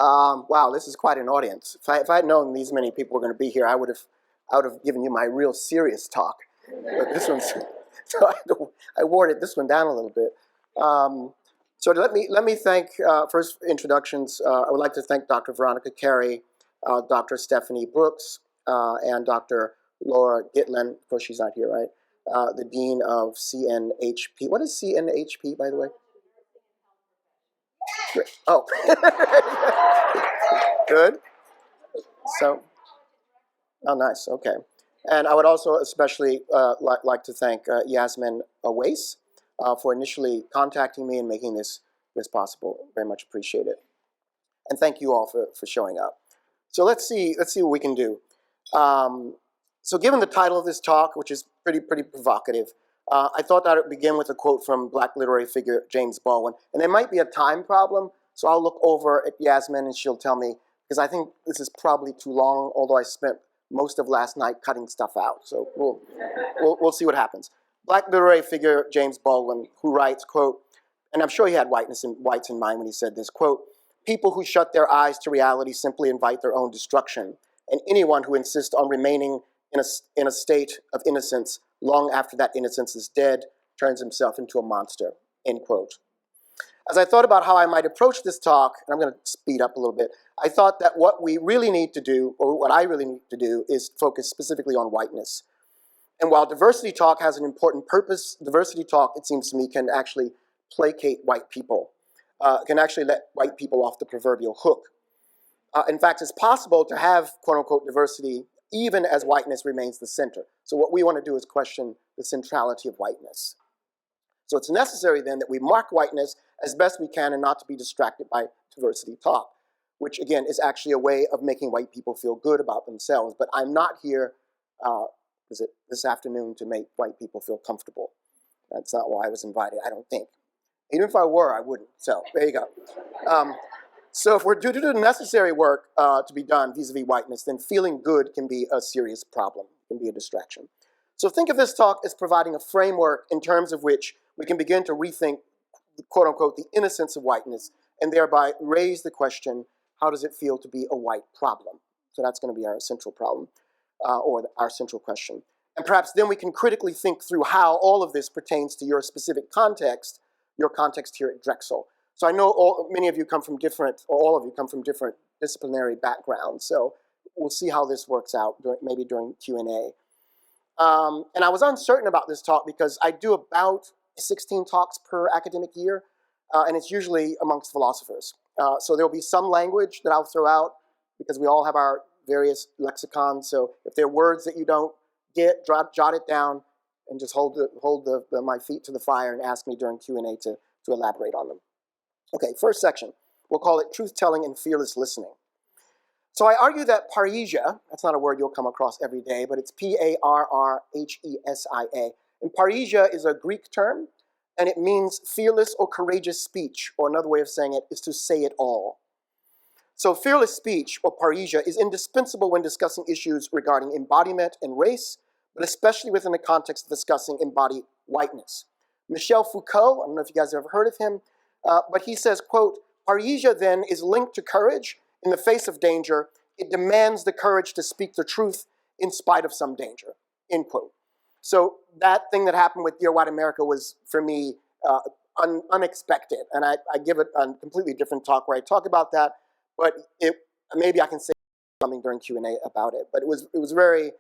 Wow, this is quite an audience. If I had known these many people were going to be here, I would have given you my real serious talk. But this one's so I warded this one down a little bit. So let me thank first introductions. I would like to thank Dr. Veronica Carey, Dr. Stephanie Brooks, and Dr. Laura Gitlin. Of course, she's not here, right? The Dean of CNHP. What is CNHP, by the way? Oh, good. So, oh, nice. Okay, and I would also especially like to thank Yasmin Awais for initially contacting me and making this possible. Very much appreciate it, and thank you all for showing up. So let's see what we can do. So, given the title of this talk, which is pretty provocative, I thought that I would begin with a quote from Black literary figure James Baldwin. And there might be a time problem, so I'll look over at Yasmin and she'll tell me, because I think this is probably too long, although I spent most of last night cutting stuff out. So we'll see what happens. Black literary figure James Baldwin, who writes, quote, and I'm sure he had whites in mind when he said this, quote, "People who shut their eyes to reality simply invite their own destruction, and anyone who insists on remaining in a state of innocence long after that innocence is dead turns himself into a monster," end quote. As I thought about how I might approach this talk, and I'm going to speed up a little bit, I thought that what we really need to do, or what I really need to do, is focus specifically on whiteness. And while diversity talk has an important purpose, diversity talk, it seems to me, can actually placate white people, can actually let white people off the proverbial hook. In fact, it's possible to have quote-unquote diversity even as whiteness remains the center. So what we want to do is question the centrality of whiteness. So it's necessary then that we mark whiteness as best we can and not to be distracted by diversity talk, which again is actually a way of making white people feel good about themselves. But I'm not here this afternoon to make white people feel comfortable. That's not why I was invited, I don't think. Even if I were, I wouldn't. So there you go. So if we're due to the necessary work to be done vis-a-vis whiteness, then feeling good can be a serious problem, can be a distraction. So think of this talk as providing a framework in terms of which we can begin to rethink, quote unquote, the innocence of whiteness, and thereby raise the question, how does it feel to be a white problem? So that's going to be our central problem, or our central question. And perhaps then we can critically think through how all of this pertains to your specific context, your context here at Drexel. So I know many of you come from different, or all of you come from different disciplinary backgrounds. So we'll see how this works out, maybe during Q&A. And I was uncertain about this talk because I do about 16 talks per academic year, and it's usually amongst philosophers. So there'll be some language that I'll throw out because we all have our various lexicons. So if there are words that you don't get, jot it down and just hold my feet to the fire and ask me during Q&A to elaborate on them. Okay, first section. We'll call it truth-telling and fearless listening. So I argue that parrhesia, that's not a word you'll come across every day, but it's Parrhesia. And parrhesia is a Greek term, and it means fearless or courageous speech, or another way of saying it is to say it all. So fearless speech, or parrhesia, is indispensable when discussing issues regarding embodiment and race, but especially within the context of discussing embodied whiteness. Michel Foucault, I don't know if you guys have ever heard of him, but he says, quote, "Parrhesia then is linked to courage in the face of danger. It demands the courage to speak the truth in spite of some danger," end quote. So that thing that happened with Dear White America was, for me, unexpected. And I give it a completely different talk where I talk about that, but maybe I can say something during Q&A about it. But it was very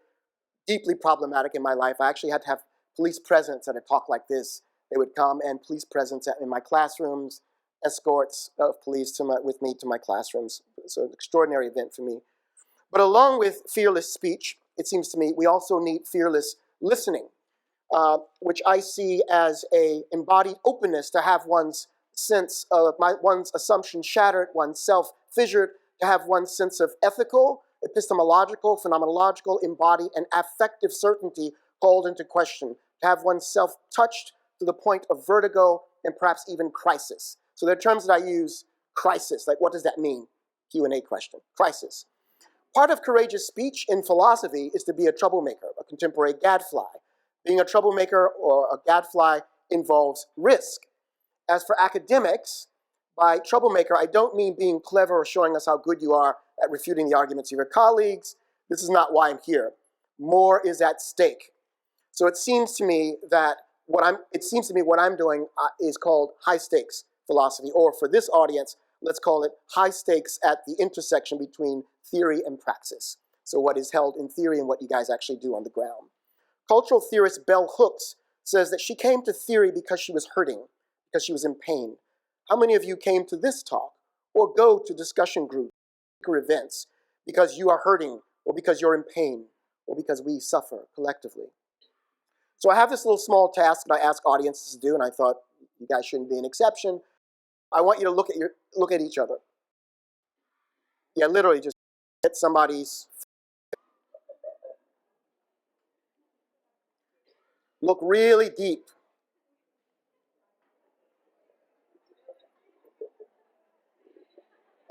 deeply problematic in my life. I actually had to have police presence at a talk like this. They would come, and police presence in my classrooms, escorts of police with me to my classrooms. It's an extraordinary event for me. But along with fearless speech, it seems to me, we also need fearless listening, which I see as an embodied openness to have one's sense of one's assumption shattered, one's self fissured, to have one's sense of ethical, epistemological, phenomenological, embodied, and affective certainty called into question, to have one's self touched to the point of vertigo and perhaps even crisis. So there are terms that I use, crisis, like what does that mean? Q&A question, crisis. Part of courageous speech in philosophy is to be a troublemaker, a contemporary gadfly. Being a troublemaker or a gadfly involves risk. As for academics, By troublemaker, I don't mean being clever or showing us how good you are at refuting the arguments of your colleagues. This is not why I'm here. More is at stake. So it seems to me that what I'm doing is called high stakes philosophy, or for this audience, let's call it high stakes at the intersection between theory and praxis. So what is held in theory and what you guys actually do on the ground. Cultural theorist Bell Hooks says that she came to theory because she was hurting, because she was in pain. How many of you came to this talk or go to discussion groups or events because you are hurting or because you're in pain or because we suffer collectively? So I have this little small task that I ask audiences to do, and I thought you guys shouldn't be an exception. I want you to look at each other. Yeah, literally just hit somebody's. Look really deep.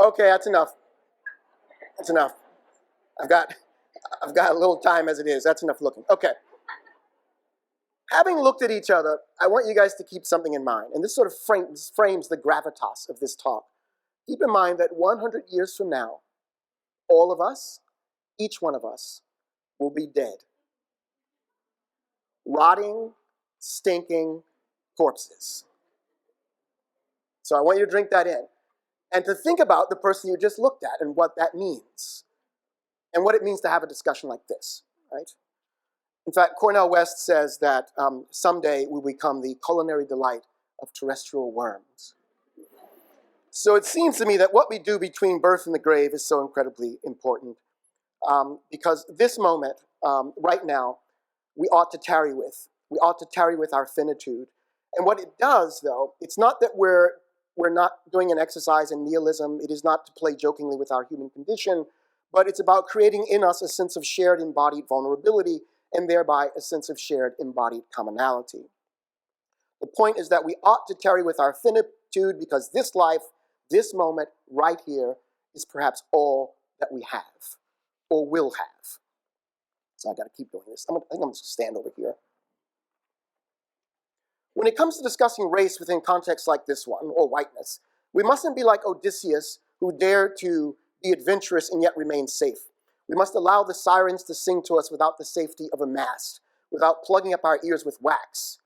Okay, that's enough. That's enough. I've got a little time as it is. That's enough looking. Okay. Having looked at each other, I want you guys to keep something in mind. And this sort of frames the gravitas of this talk. Keep in mind that 100 years from now, all of us, each one of us, will be dead. Rotting, stinking corpses. So I want you to drink that in. And to think about the person you just looked at and what that means. And what it means to have a discussion like this, right? In fact, Cornel West says that someday we become the culinary delight of terrestrial worms. So it seems to me that what we do between birth and the grave is so incredibly important, because this moment, right now, we ought to tarry with. We ought to tarry with our finitude. And what it does, though, it's not that we're not doing an exercise in nihilism. It is not to play jokingly with our human condition, but it's about creating in us a sense of shared embodied vulnerability and thereby a sense of shared embodied commonality. The point is that we ought to tarry with our finitude because this life, this moment right here, is perhaps all that we have or will have. So I got to keep doing this. I think I'm going to stand over here. When it comes to discussing race within contexts like this one, or whiteness, we mustn't be like Odysseus, who dared to be adventurous and yet remain safe. We must allow the sirens to sing to us without the safety of a mast, without plugging up our ears with wax.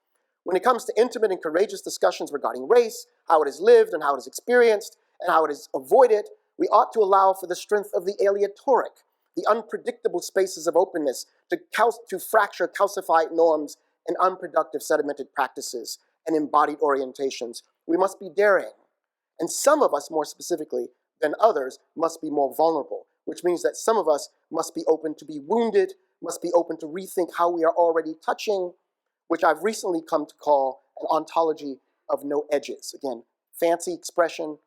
When it comes to intimate and courageous discussions regarding race, how it is lived and how it is experienced, and how it is avoided, we ought to allow for the strength of the aleatoric, the unpredictable spaces of openness to fracture calcified norms and unproductive sedimented practices and embodied orientations. We must be daring. And some of us, more specifically than others, must be more vulnerable, which means that some of us must be open to be wounded, must be open to rethink how we are already touching, which I've recently come to call an ontology of no edges. Again, fancy expression,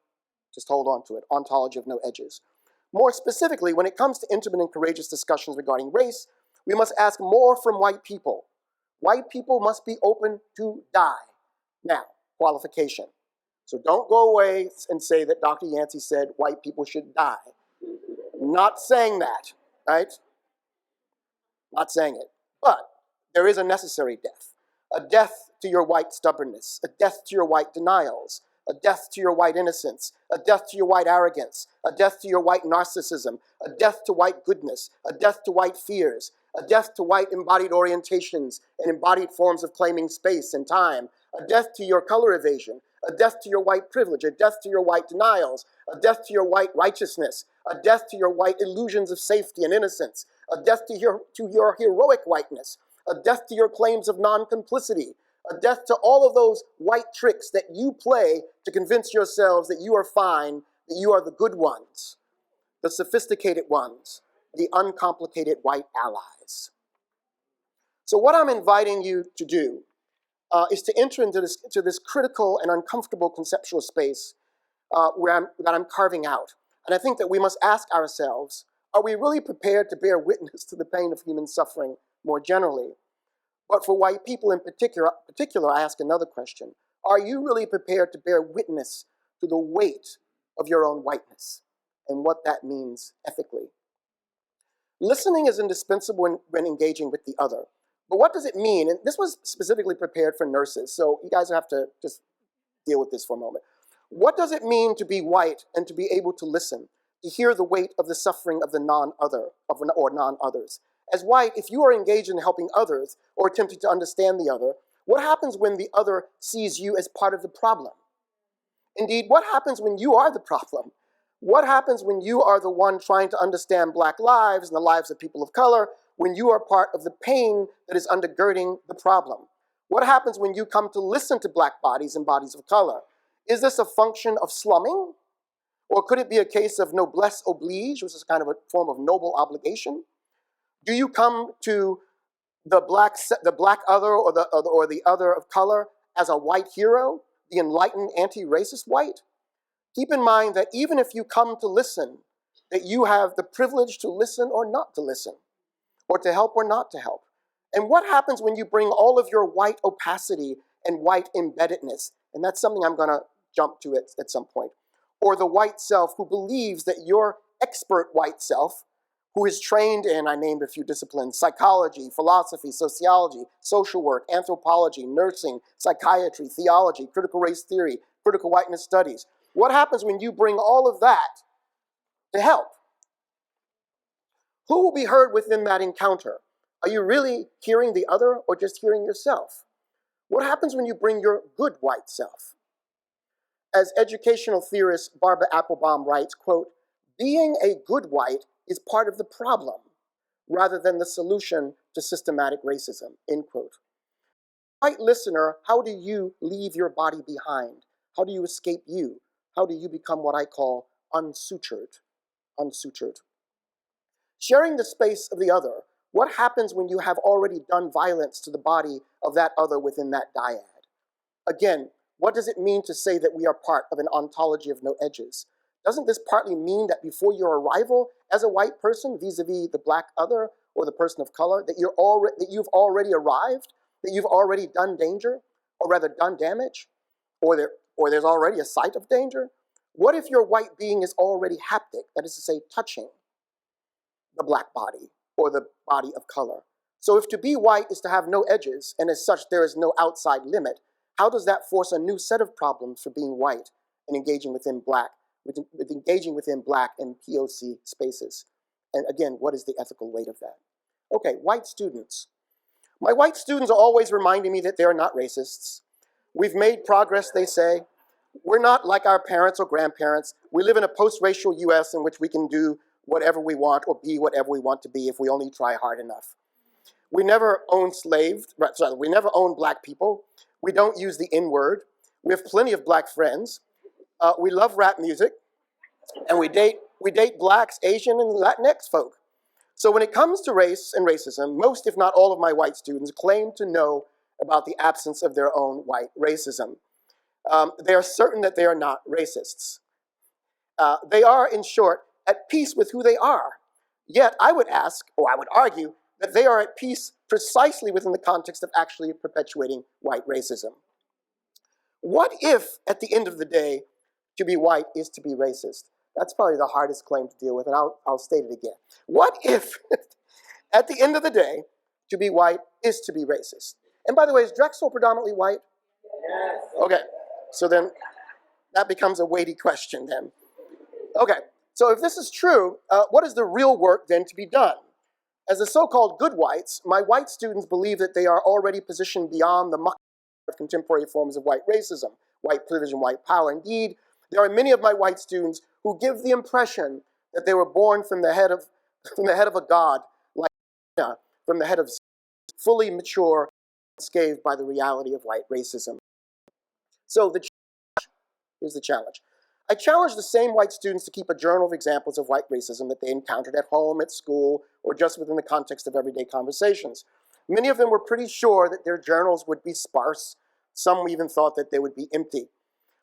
just hold on to it, ontology of no edges. More specifically, when it comes to intimate and courageous discussions regarding race, we must ask more from white people. White people must be open to die. Now, qualification. So don't go away and say that Dr. Yancy said white people should die. Not saying that, right? Not saying it. But there is a necessary death. A death to your white stubbornness, a death to your white denials, a death to your white innocence, a death to your white arrogance, a death to your white narcissism, a death to white goodness, a death to white fears, a death to white embodied orientations and embodied forms of claiming space and time, a death to your color evasion, a death to your white privilege, a death to your white denials, a death to your white righteousness, a death to your white illusions of safety and innocence, a death to your heroic whiteness, a death to your claims of non-complicity, a death to all of those white tricks that you play to convince yourselves that you are fine, that you are the good ones, the sophisticated ones, the uncomplicated white allies. So what I'm inviting you to do is to enter into this critical and uncomfortable conceptual space that I'm carving out. And I think that we must ask ourselves, are we really prepared to bear witness to the pain of human suffering more generally? But for white people in particular, I ask another question. Are you really prepared to bear witness to the weight of your own whiteness and what that means ethically? Listening is indispensable when engaging with the other. But what does it mean? And this was specifically prepared for nurses, so you guys have to just deal with this for a moment. What does it mean to be white and to be able to listen, to hear the weight of the suffering of the non-other, or non-others? As white, if you are engaged in helping others or attempting to understand the other, what happens when the other sees you as part of the problem? Indeed, what happens when you are the problem? What happens when you are the one trying to understand Black lives and the lives of people of color, when you are part of the pain that is undergirding the problem? What happens when you come to listen to Black bodies and bodies of color? Is this a function of slumming? Or could it be a case of noblesse oblige, which is kind of a form of noble obligation? Do you come to the black other or the other of color as a white hero, the enlightened anti-racist white? Keep in mind that even if you come to listen, that you have the privilege to listen or not to listen, or to help or not to help. And what happens when you bring all of your white opacity and white embeddedness, and that's something I'm going to jump to at some point, or the white self who believes that your expert white self, who is trained in, I named a few disciplines, psychology, philosophy, sociology, social work, anthropology, nursing, psychiatry, theology, critical race theory, critical whiteness studies. What happens when you bring all of that to help? Who will be heard within that encounter? Are you really hearing the other or just hearing yourself? What happens when you bring your good white self? As educational theorist Barbara Applebaum writes, quote, "Being a good white is part of the problem rather than the solution to systematic racism," end quote. White listener, how do you leave your body behind? How do you escape you? How do you become what I call unsutured? Unsutured. Sharing the space of the other, what happens when you have already done violence to the body of that other within that dyad? Again, what does it mean to say that we are part of an ontology of no edges? Doesn't this partly mean that before your arrival as a white person, vis-a-vis the Black other or the person of color, that you've already arrived, that you've already done danger, or rather done damage, or there's already a site of danger? What if your white being is already haptic, that is to say, touching the Black body or the body of color? So if to be white is to have no edges, and as such there is no outside limit, how does that force a new set of problems for being white and engaging within Black, with engaging within Black and POC spaces? And again, what is the ethical weight of that? Okay, white students. My white students are always reminding me that they are not racists. We've made progress, they say. We're not like our parents or grandparents. We live in a post-racial US in which we can do whatever we want or be whatever we want to be if we only try hard enough. We never owned we never owned Black people. We don't use the N-word. We have plenty of Black friends. We love rap music, and we date Blacks, Asian, and Latinx folk. So when it comes to race and racism, most, if not all, of my white students claim to know about the absence of their own white racism. They are certain that they are not racists. They are, in short, at peace with who they are. Yet I would ask, or I would argue, that they are at peace precisely within the context of actually perpetuating white racism. What if, at the end of the day, to be white is to be racist? That's probably the hardest claim to deal with, and I'll state it again. What if, at the end of the day, to be white is to be racist? And by the way, is Drexel predominantly white? Yes. Okay, so then that becomes a weighty question then. Okay, so if this is true, what is the real work then to be done? As the so-called good whites, my white students believe that they are already positioned beyond the muck of contemporary forms of white racism, white privilege, and white power. Indeed, there are many of my white students who give the impression that they were born from the head of a god, like from the head of fully mature, unscathed by the reality of white racism. So here's the challenge. I challenge the same white students to keep a journal of examples of white racism that they encountered at home, at school, or just within the context of everyday conversations. Many of them were pretty sure that their journals would be sparse. Some even thought that they would be empty.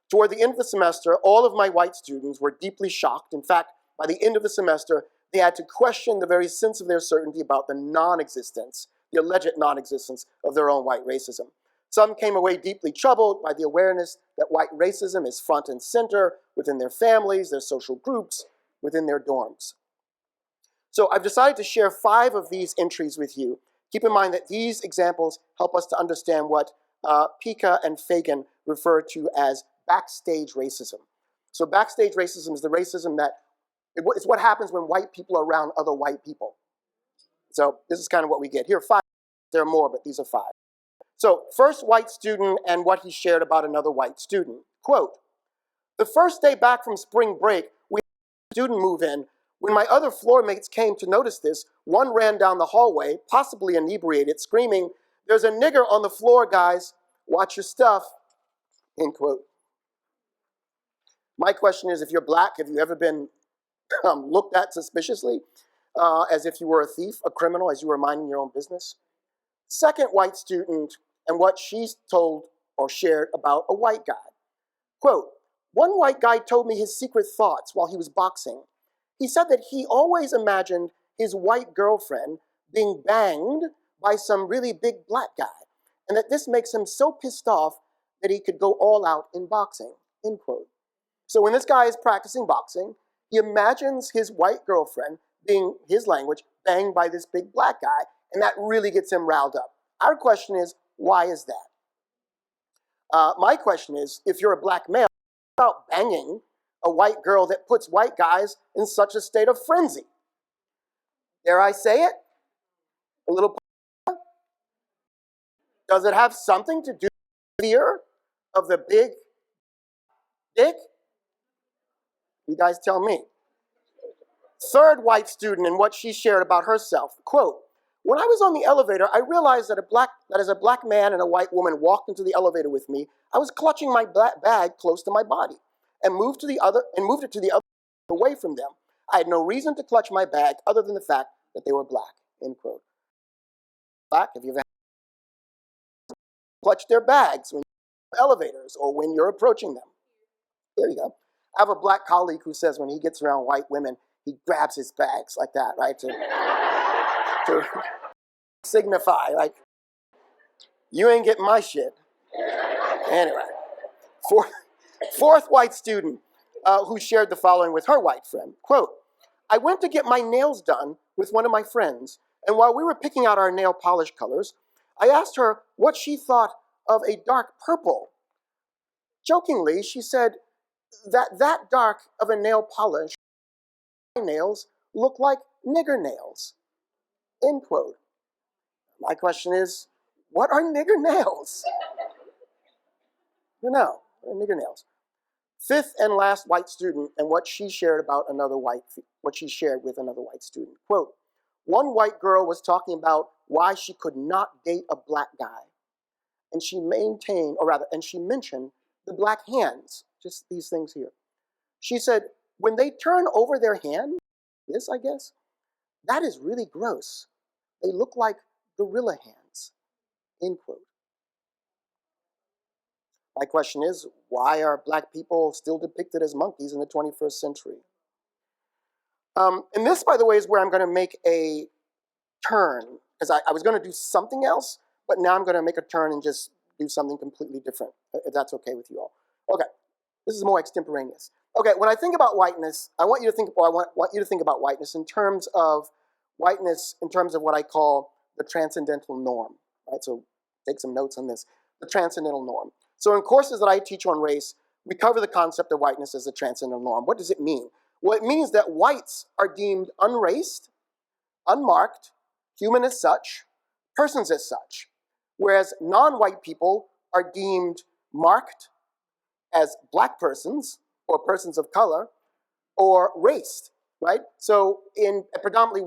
Toward the end of the semester, all of my white students were deeply shocked. In fact, by the end of the semester, they had to question the very sense of their certainty about the non-existence, the alleged non-existence of their own white racism. Some came away deeply troubled by the awareness that white racism is front and center within their families, their social groups, within their dorms. So I've decided to share 5 of these entries with you. Keep in mind that these examples help us to understand what Pika and Fagan refer to as backstage racism. So backstage racism is the racism that, it's what happens when white people are around other white people. So this is kind of what we get. Here are 5. There are more, but these are 5. So first white student and what he shared about another white student. Quote, "The first day back from spring break, we had a student move in. When my other floor mates came to notice this, one ran down the hallway, possibly inebriated, screaming, 'There's a nigger on the floor, guys. Watch your stuff.'" End quote. My question is, if you're black, have you ever been looked at suspiciously as if you were a thief, a criminal, as you were minding your own business? Second white student and what she's told or shared about a white guy. Quote, "One white guy told me his secret thoughts while he was boxing. He said that he always imagined his white girlfriend being banged by some really big black guy, and that this makes him so pissed off that he could go all out in boxing." End quote. So when this guy is practicing boxing, he imagines his white girlfriend being, his language, banged by this big black guy, and that really gets him riled up. Our question is, why is that? My question is, if you're a black male, what about banging a white girl that puts white guys in such a state of frenzy? Dare I say it? A little. Does it have something to do with fear of the big dick? You guys tell me. Third white student and what she shared about herself. Quote, "When I was on the elevator, I realized that as a black man and a white woman walked into the elevator with me, I was clutching my black bag close to my body and moved it to the other away from them. I had no reason to clutch my bag other than the fact that they were black." End quote. Black, have you ever clutched their bags when you're in elevators or when you're approaching them? There you go. I have a black colleague who says when he gets around white women, he grabs his bags like that, right? To signify, like, you ain't getting my shit. Anyway, fourth white student who shared the following with her white friend. Quote, "I went to get my nails done with one of my friends, and while we were picking out our nail polish colors, I asked her what she thought of a dark purple. Jokingly, she said that dark of a nail polish, my nails look like nigger nails." End quote. My question is, what are nigger nails? You know, what are nigger nails? Fifth and last white student and what she shared about what she shared with another white student. Quote, "One white girl was talking about why she could not date a black guy. And she mentioned the black hands, just these things here. She said, when they turn over their hand, this I guess, that is really gross. They look like gorilla hands." End quote. My question is, why are black people still depicted as monkeys in the 21st century? And this, by the way, is where I'm going to make a turn, because I was going to do something else, but now I'm going to make a turn and just do something completely different, if that's okay with you all. Okay, this is more extemporaneous. Okay, when I think about whiteness, I want you to think about whiteness in terms of what I call the transcendental norm. Right, so take some notes on this. The transcendental norm. So in courses that I teach on race, we cover the concept of whiteness as a transcendental norm. What does it mean? Well, it means that whites are deemed unraced, unmarked, human as such, persons as such, whereas non-white people are deemed marked as black persons or persons of color or raced, right? So in predominantly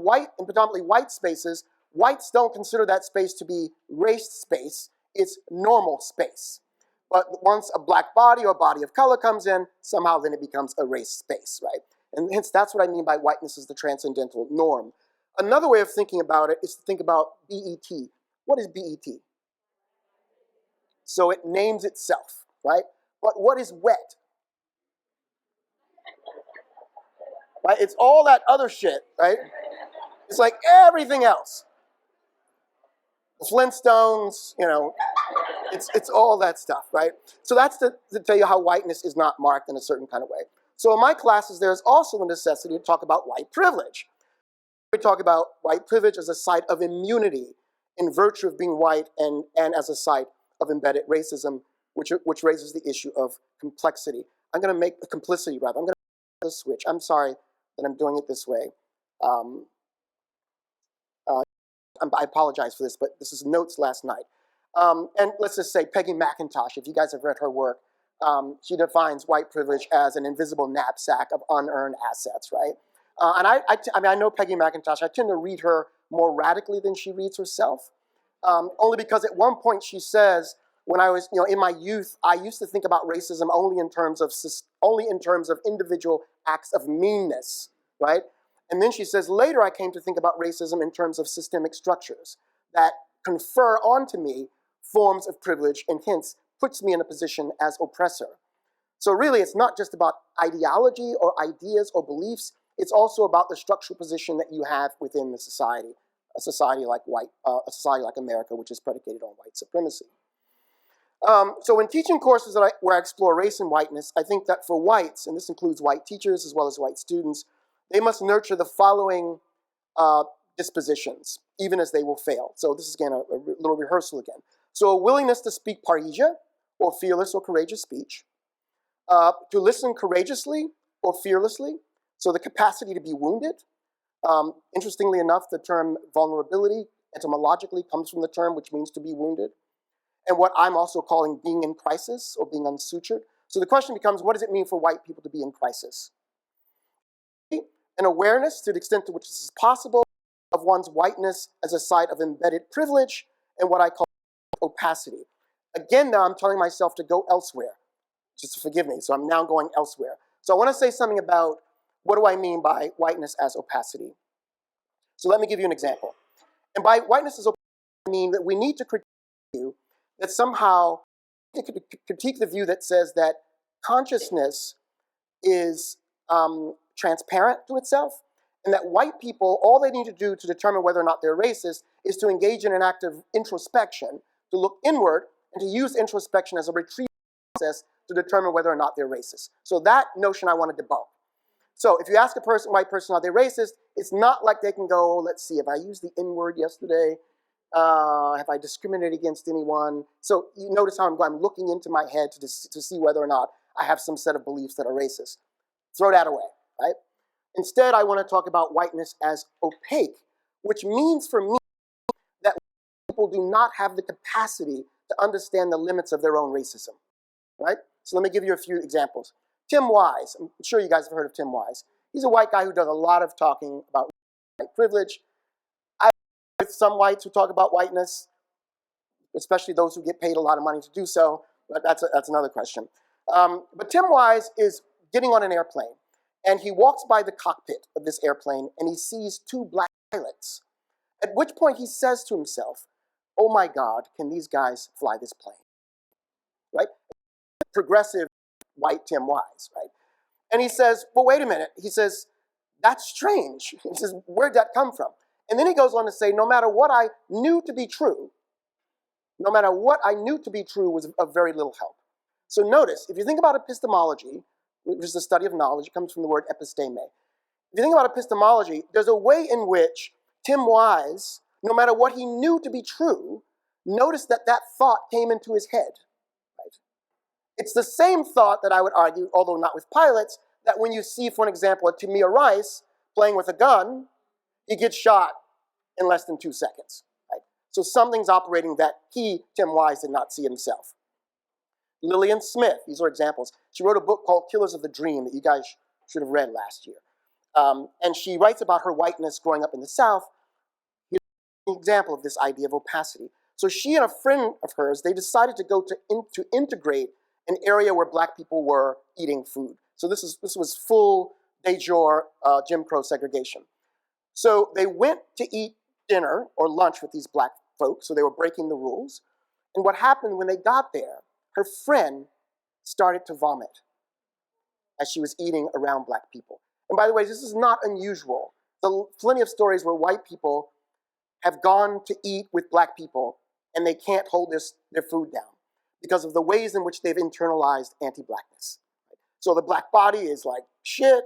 white spaces, whites don't consider that space to be raced space, it's normal space. But once a black body or body of color comes in, somehow then it becomes a race space, right? And hence that's what I mean by whiteness as the transcendental norm. Another way of thinking about it is to think about BET. What is BET? So it names itself, right? But what is wet? Right? It's all that other shit, right? It's like everything else. The Flintstones, you know, it's all that stuff, right? So that's to tell you how whiteness is not marked in a certain kind of way. So in my classes, there's also the necessity to talk about white privilege. We talk about white privilege as a site of immunity in virtue of being white and as a site of embedded racism which raises the issue of complexity. I'm going to make complicity rather. I'm going to make a switch. I'm sorry that I'm doing it this way. I apologize for this, but this is notes last night. And let's just say Peggy McIntosh, if you guys have read her work, she defines white privilege as an invisible knapsack of unearned assets, right? And I mean, I know Peggy McIntosh. I tend to read her more radically than she reads herself, only because at one point she says, when I was, in my youth, I used to think about racism only in terms of individual acts of meanness, right? And then she says, later I came to think about racism in terms of systemic structures that confer onto me forms of privilege and hence puts me in a position as oppressor. So really, it's not just about ideology or ideas or beliefs. It's also about the structural position that you have within the society, a society like America, which is predicated on white supremacy. So when teaching courses where I explore race and whiteness, I think that for whites, and this includes white teachers as well as white students, they must nurture the following dispositions, even as they will fail. So this is, again, a little rehearsal again. So a willingness to speak parrhesia, or fearless or courageous speech, to listen courageously or fearlessly, so the capacity to be wounded. Interestingly enough, the term vulnerability etymologically comes from the term which means to be wounded, and what I'm also calling being in crisis or being unsutured. So the question becomes, what does it mean for white people to be in crisis? An awareness, to the extent to which this is possible, of one's whiteness as a site of embedded privilege and what I call opacity. Again, now I'm telling myself to go elsewhere. Just forgive me. So I'm now going elsewhere. So I want to say something about what do I mean by whiteness as opacity. So let me give you an example. And by whiteness as opacity, I mean that we need to critique the view that somehow critique the view that says that consciousness is transparent to itself, and that white people, all they need to do to determine whether or not they're racist is to engage in an act of introspection, to look inward, and to use introspection as a retrieval process to determine whether or not they're racist. So that notion I want to debunk. So if you ask a white person, are they racist? It's not like they can go, let's see, if I used the N-word yesterday, have I discriminated against anyone? So you notice how I'm looking into my head to see whether or not I have some set of beliefs that are racist. Throw that away, right? Instead, I want to talk about whiteness as opaque, which means for me that people do not have the capacity to understand the limits of their own racism, right? So let me give you a few examples. Tim Wise, I'm sure you guys have heard of Tim Wise. He's a white guy who does a lot of talking about white privilege. I with some whites who talk about whiteness, especially those who get paid a lot of money to do so, but that's another question. But Tim Wise is getting on an airplane, and he walks by the cockpit of this airplane, and he sees two black pilots, at which point he says to himself, oh my God, can these guys fly this plane, right? Progressive white Tim Wise, right? And he says, well, wait a minute. He says, that's strange. He says, where'd that come from? And then he goes on to say, no matter what I knew to be true, was of very little help. So notice, if you think about epistemology, which is the study of knowledge, it comes from the word episteme. If you think about epistemology, there's a way in which Tim Wise, no matter what he knew to be true, noticed that that thought came into his head. Right? It's the same thought that I would argue, although not with pilots, that when you see, for an example, a Tamir Rice playing with a gun, he gets shot in less than 2 seconds. Right? So something's operating that he, Tim Wise, did not see himself. Lillian Smith, these are examples. She wrote a book called Killers of the Dream that you guys should have read last year. And she writes about her whiteness growing up in the South. Here's an example of this idea of opacity. So she and a friend of hers, they decided to go to integrate an area where black people were eating food. So this was full de jure Jim Crow segregation. So they went to eat dinner or lunch with these black folks, so they were breaking the rules. And what happened when they got there, her friend started to vomit as she was eating around black people. And by the way, this is not unusual. There are plenty of stories where white people have gone to eat with black people and they can't hold their food down because of the ways in which they've internalized anti-blackness. So the black body is like shit,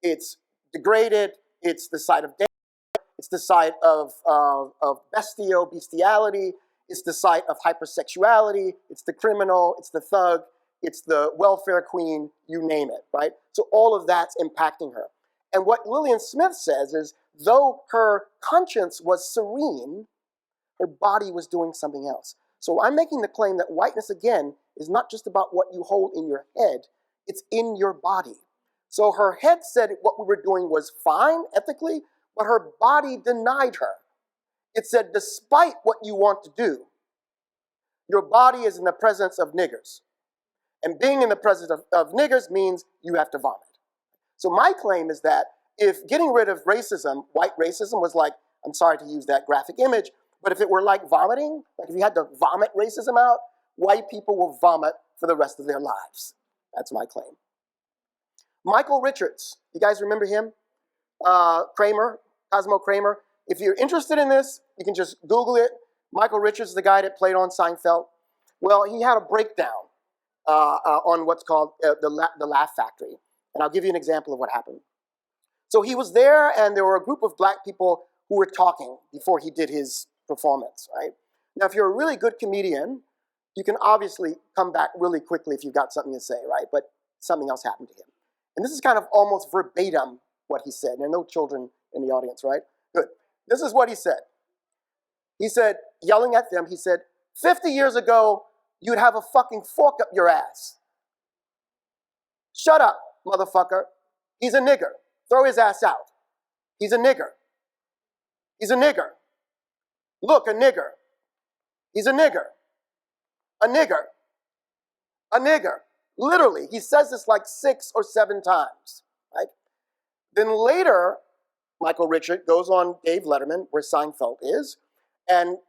it's degraded, it's the site of death, it's the site of bestiality, It's the site of hypersexuality, it's the criminal, it's the thug, it's the welfare queen, you name it, right? So all of that's impacting her. And what Lillian Smith says is, though her conscience was serene, her body was doing something else. So I'm making the claim that whiteness, again, is not just about what you hold in your head, it's in your body. So her head said what we were doing was fine, ethically, but her body denied her. It said, despite what you want to do, your body is in the presence of niggers. And being in the presence of niggers means you have to vomit. So my claim is that if getting rid of racism, white racism, was like, I'm sorry to use that graphic image, but if it were like vomiting, like if you had to vomit racism out, white people will vomit for the rest of their lives. That's my claim. Michael Richards, you guys remember him? Kramer, Cosmo Kramer. If you're interested in this, you can just Google it. Michael Richards is the guy that played on Seinfeld. Well, he had a breakdown on what's called the Laugh Factory. And I'll give you an example of what happened. So he was there, and there were a group of black people who were talking before he did his performance, right? Now, if you're a really good comedian, you can obviously come back really quickly if you've got something to say, right? But something else happened to him. And this is kind of almost verbatim what he said. There are no children in the audience, right? Good. This is what he said. He said, yelling at them, he said, 50 years ago, you'd have a fucking fork up your ass. Shut up, motherfucker. He's a nigger. Throw his ass out. He's a nigger. He's a nigger. Look, a nigger. He's a nigger. A nigger. A nigger. Literally, he says this like 6 or 7 times, right? Then later, Michael Richards goes on Dave Letterman, where Seinfeld is, and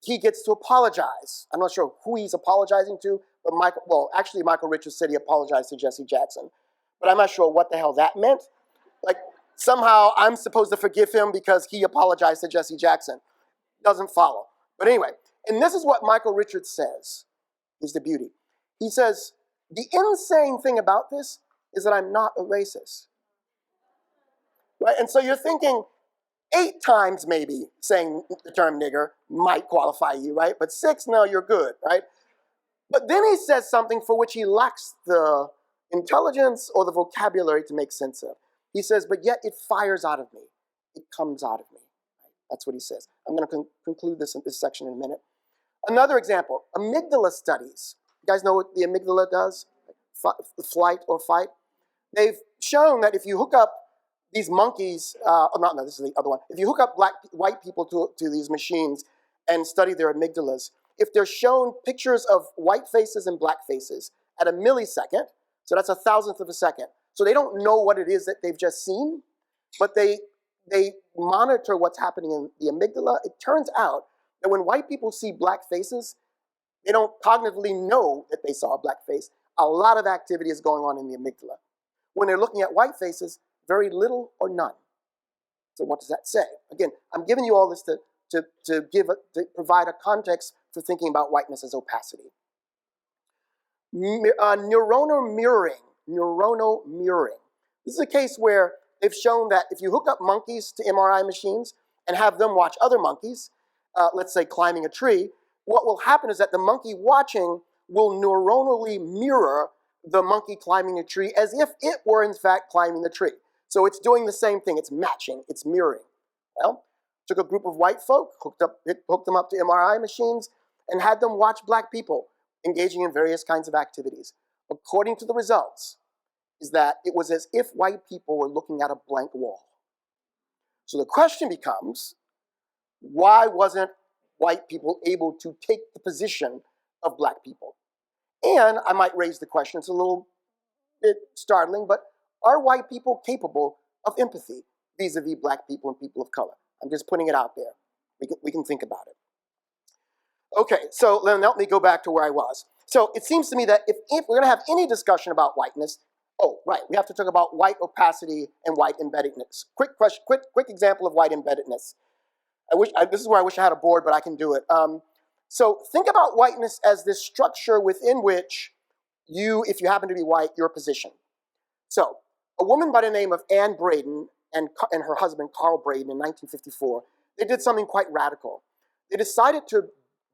he gets to apologize. I'm not sure who he's apologizing to, but Michael Richards said he apologized to Jesse Jackson. But I'm not sure what the hell that meant. Like, somehow I'm supposed to forgive him because he apologized to Jesse Jackson. Doesn't follow. But anyway, and this is what Michael Richards says, is the beauty. He says, the insane thing about this is that I'm not a racist. Right? And so you're thinking 8 times maybe saying the term nigger might qualify you, right? But 6, no, you're good, right? But then he says something for which he lacks the intelligence or the vocabulary to make sense of. He says, but yet it fires out of me. It comes out of me. That's what he says. I'm going to conclude this section in a minute. Another example, amygdala studies. You guys know what the amygdala does? Flight or fight. They've shown that if you hook up these monkeys, this is the other one. If you hook up white people to these machines and study their amygdalas, if they're shown pictures of white faces and black faces at a millisecond, so that's 1,000th of a second, so they don't know what it is that they've just seen, but they monitor what's happening in the amygdala. It turns out that when white people see black faces, they don't cognitively know that they saw a black face. A lot of activity is going on in the amygdala. When they're looking at white faces, very little or none. So what does that say? Again, I'm giving you all this to provide a context for thinking about whiteness as opacity. Neuronal mirroring. This is a case where they've shown that if you hook up monkeys to MRI machines and have them watch other monkeys, let's say climbing a tree, what will happen is that the monkey watching will neuronally mirror the monkey climbing a tree as if it were in fact climbing the tree. So it's doing the same thing, it's matching, it's mirroring. Well, took a group of white folk, hooked them up to MRI machines, and had them watch black people engaging in various kinds of activities. According to the results, is that it was as if white people were looking at a blank wall. So the question becomes, why wasn't white people able to take the position of black people? And I might raise the question, it's a little bit startling, but are white people capable of empathy vis-a-vis black people and people of color? I'm just putting it out there. We can think about it. Okay, so then let me go back to where I was. So it seems to me that if we're going to have any discussion about whiteness, we have to talk about white opacity and white embeddedness. Quick example of white embeddedness. This is where I wish I had a board, but I can do it. So think about whiteness as this structure within which if you happen to be white, your position. So a woman by the name of Anne Braden and her husband Carl Braden in 1954, they did something quite radical. They decided to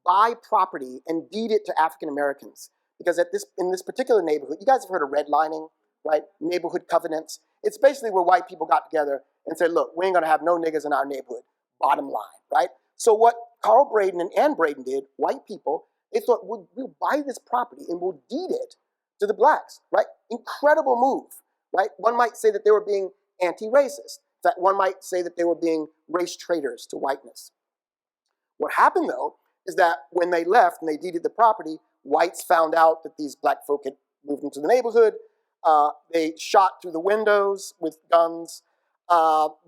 buy property and deed it to African Americans. Because in this particular neighborhood, you guys have heard of redlining, right? Neighborhood covenants. It's basically where white people got together and said, look, we ain't gonna have no niggas in our neighborhood, bottom line, right? So what Carl Braden and Ann Braden did, white people, they thought, we'll buy this property and we'll deed it to the blacks, right? Incredible move, right? One might say that they were being anti-racist. In fact, one might say that they were being race traitors to whiteness. What happened, though, is that when they left and they deeded the property, whites found out that these black folk had moved into the neighborhood. They shot through the windows with guns.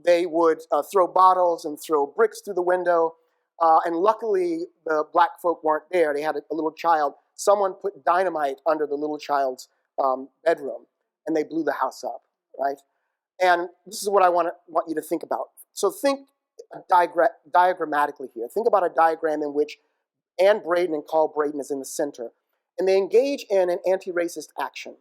They would throw bottles and throw bricks through the window. And luckily, the black folk weren't there. They had a little child. Someone put dynamite under the little child's bedroom, and they blew the house up, right? And this is what I want you to think about. So think diagrammatically here. Think about a diagram in which Ann Braden and Carl Braden is in the center, and they engage in an anti-racist action.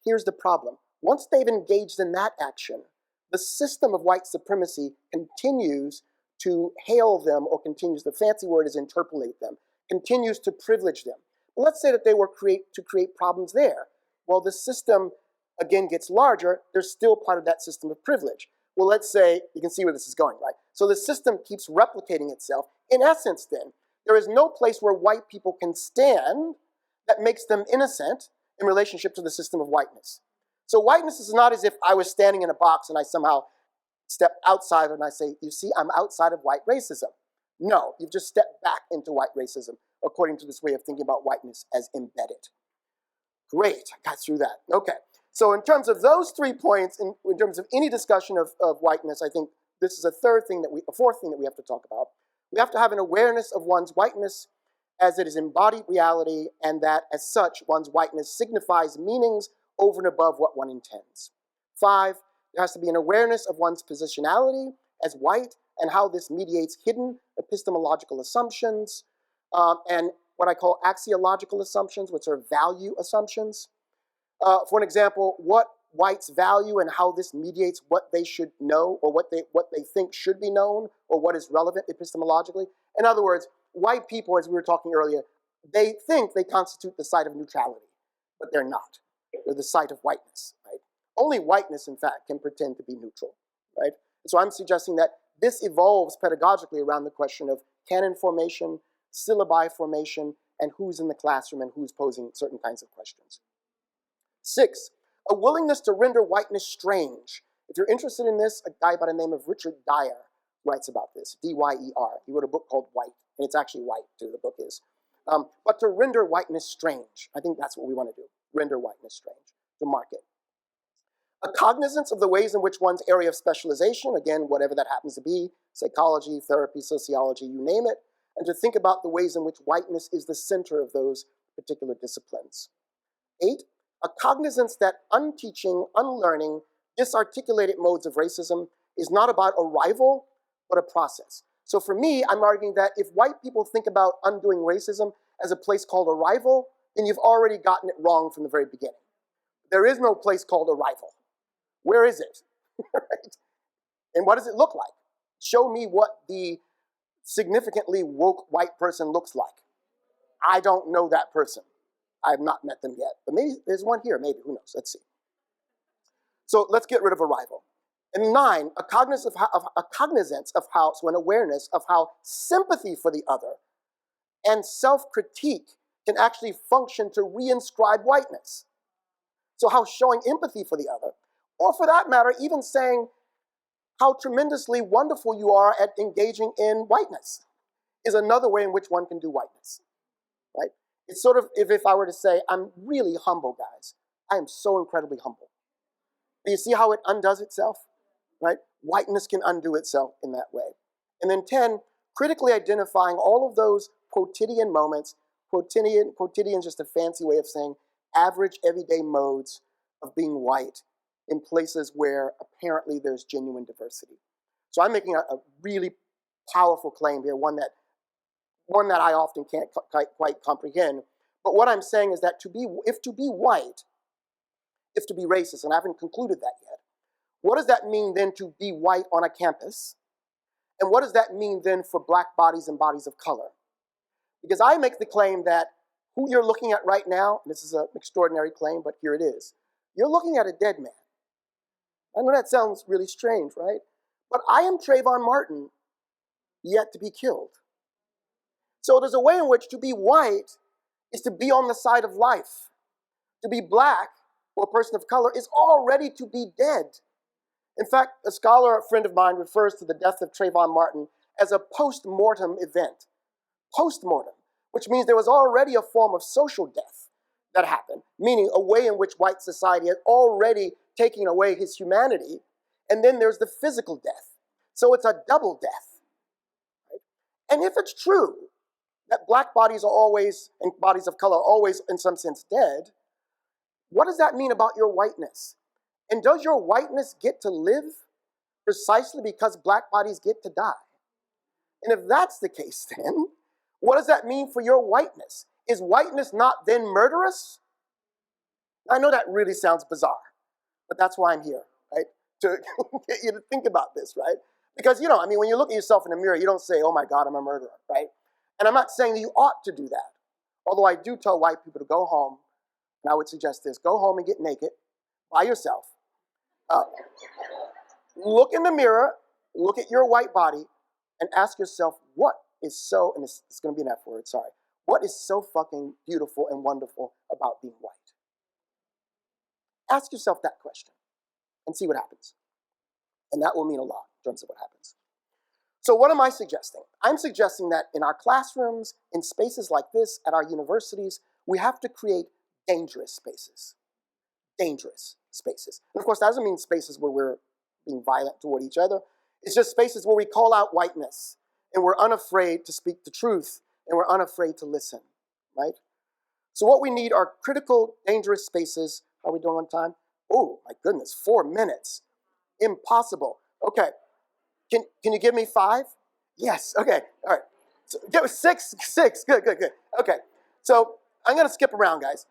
Here's the problem. Once they've engaged in that action, the system of white supremacy continues to hail them, or continues, the fancy word is interpolate them, continues to privilege them. But let's say that they were to create problems there. Well, the system, again, gets larger. They're still part of that system of privilege. Well, let's say, you can see where this is going, right? So the system keeps replicating itself. In essence, then, there is no place where white people can stand that makes them innocent in relationship to the system of whiteness. So whiteness is not as if I was standing in a box and I somehow step outside and I say, you see, I'm outside of white racism. No, you've just stepped back into white racism, according to this way of thinking about whiteness as embedded. Great, I got through that. Okay, so in terms of those 3 points, in terms of any discussion of whiteness, I think this is a fourth thing that we have to talk about. We have to have an awareness of one's whiteness as it is embodied reality, and that as such, one's whiteness signifies meanings over and above what one intends. 5, there has to be an awareness of one's positionality as white and how this mediates hidden epistemological assumptions and what I call axiological assumptions, which are value assumptions. For an example, what whites value and how this mediates what they should know, or what they think should be known, or what is relevant epistemologically. In other words, white people, as we were talking earlier, they think they constitute the site of neutrality, but they're not. They're the site of whiteness, right? Only whiteness, in fact, can pretend to be neutral, right? So I'm suggesting that this evolves pedagogically around the question of canon formation, syllabi formation, and who's in the classroom and who's posing certain kinds of questions. 6, a willingness to render whiteness strange. If you're interested in this, a guy by the name of Richard Dyer writes about this, D-Y-E-R. He wrote a book called White, and it's actually white, too, the book is. But to render whiteness strange, I think that's what we want to do, render whiteness strange, to mark it. A cognizance of the ways in which one's area of specialization, again, whatever that happens to be, psychology, therapy, sociology, you name it, and to think about the ways in which whiteness is the center of those particular disciplines. 8, a cognizance that unteaching, unlearning, disarticulated modes of racism is not about arrival, but a process. So for me, I'm arguing that if white people think about undoing racism as a place called arrival, then you've already gotten it wrong from the very beginning. There is no place called arrival. Where is it? Right? And what does it look like? Show me what the significantly woke white person looks like. I don't know that person. I have not met them yet. But maybe there's one here, maybe, who knows? Let's see. So let's get rid of arrival. And 9, a cognizance of how, so an awareness of how sympathy for the other and self-critique can actually function to reinscribe whiteness. So how showing empathy for the other, or for that matter, even saying how tremendously wonderful you are at engaging in whiteness, is another way in which one can do whiteness, right? It's sort of if I were to say, I'm really humble, guys. I am so incredibly humble. Do you see how it undoes itself, right? Whiteness can undo itself in that way. And then 10, critically identifying all of those quotidian moments. Quotidian is just a fancy way of saying average, everyday modes of being white in places where apparently there's genuine diversity. So I'm making a really powerful claim here, one that I often can't quite comprehend. But what I'm saying is that if to be white, if to be racist, and I haven't concluded that yet, what does that mean then to be white on a campus? And what does that mean then for black bodies and bodies of color? Because I make the claim that who you're looking at right now, and this is an extraordinary claim, but here it is. You're looking at a dead man. I know that sounds really strange, right? But I am Trayvon Martin, yet to be killed. So there's a way in which to be white is to be on the side of life. To be black, or a person of color, is already to be dead. In fact, a scholar, a friend of mine, refers to the death of Trayvon Martin as a post-mortem event. Post-mortem, which means there was already a form of social death that happened, meaning a way in which white society had already taken away his humanity, and then there's the physical death. So it's a double death. Right? And if it's true that black bodies are always, and bodies of color are always, in some sense, dead, what does that mean about your whiteness? And does your whiteness get to live precisely because black bodies get to die? And if that's the case, then, what does that mean for your whiteness? Is whiteness not then murderous? I know that really sounds bizarre, but that's why I'm here, right? To get you to think about this, right? Because, you know, I mean, when you look at yourself in the mirror, you don't say, oh my God, I'm a murderer, right? And I'm not saying that you ought to do that. Although I do tell white people to go home, and I would suggest this, go home and get naked by yourself. Look in the mirror, look at your white body, and ask yourself, what is so, and it's going to be an F word, sorry, what is so fucking beautiful and wonderful about being white? Ask yourself that question and see what happens. And that will mean a lot in terms of what happens. So what am I suggesting? I'm suggesting that in our classrooms, in spaces like this, at our universities, we have to create dangerous spaces. Dangerous spaces. And of course, that doesn't mean spaces where we're being violent toward each other. It's just spaces where we call out whiteness, and we're unafraid to speak the truth, and we're unafraid to listen, right? So what we need are critical, dangerous spaces. How are we doing on time? Oh, my goodness, 4 minutes. Impossible. Okay. Can you give me 5? Yes. Okay. All right. So, give us 6. Good. Okay. So I'm going to skip around, guys.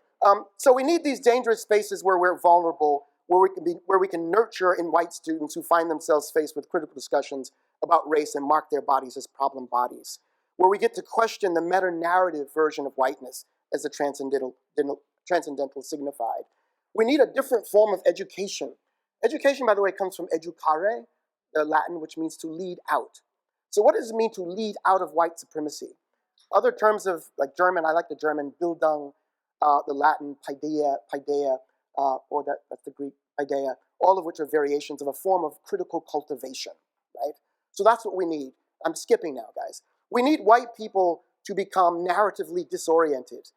So we need these dangerous spaces where we're vulnerable, where we can nurture in white students who find themselves faced with critical discussions about race and mark their bodies as problem bodies, where we get to question the meta-narrative version of whiteness as the transcendental signified. We need a different form of education. Education, by the way, comes from educare, the Latin, which means to lead out. So what does it mean to lead out of white supremacy? Other terms of, like German, I like the German, Bildung, the Latin, paideia, or that's the Greek, paideia, all of which are variations of a form of critical cultivation, right? So that's what we need. I'm skipping now, guys. We need white people to become narratively disoriented,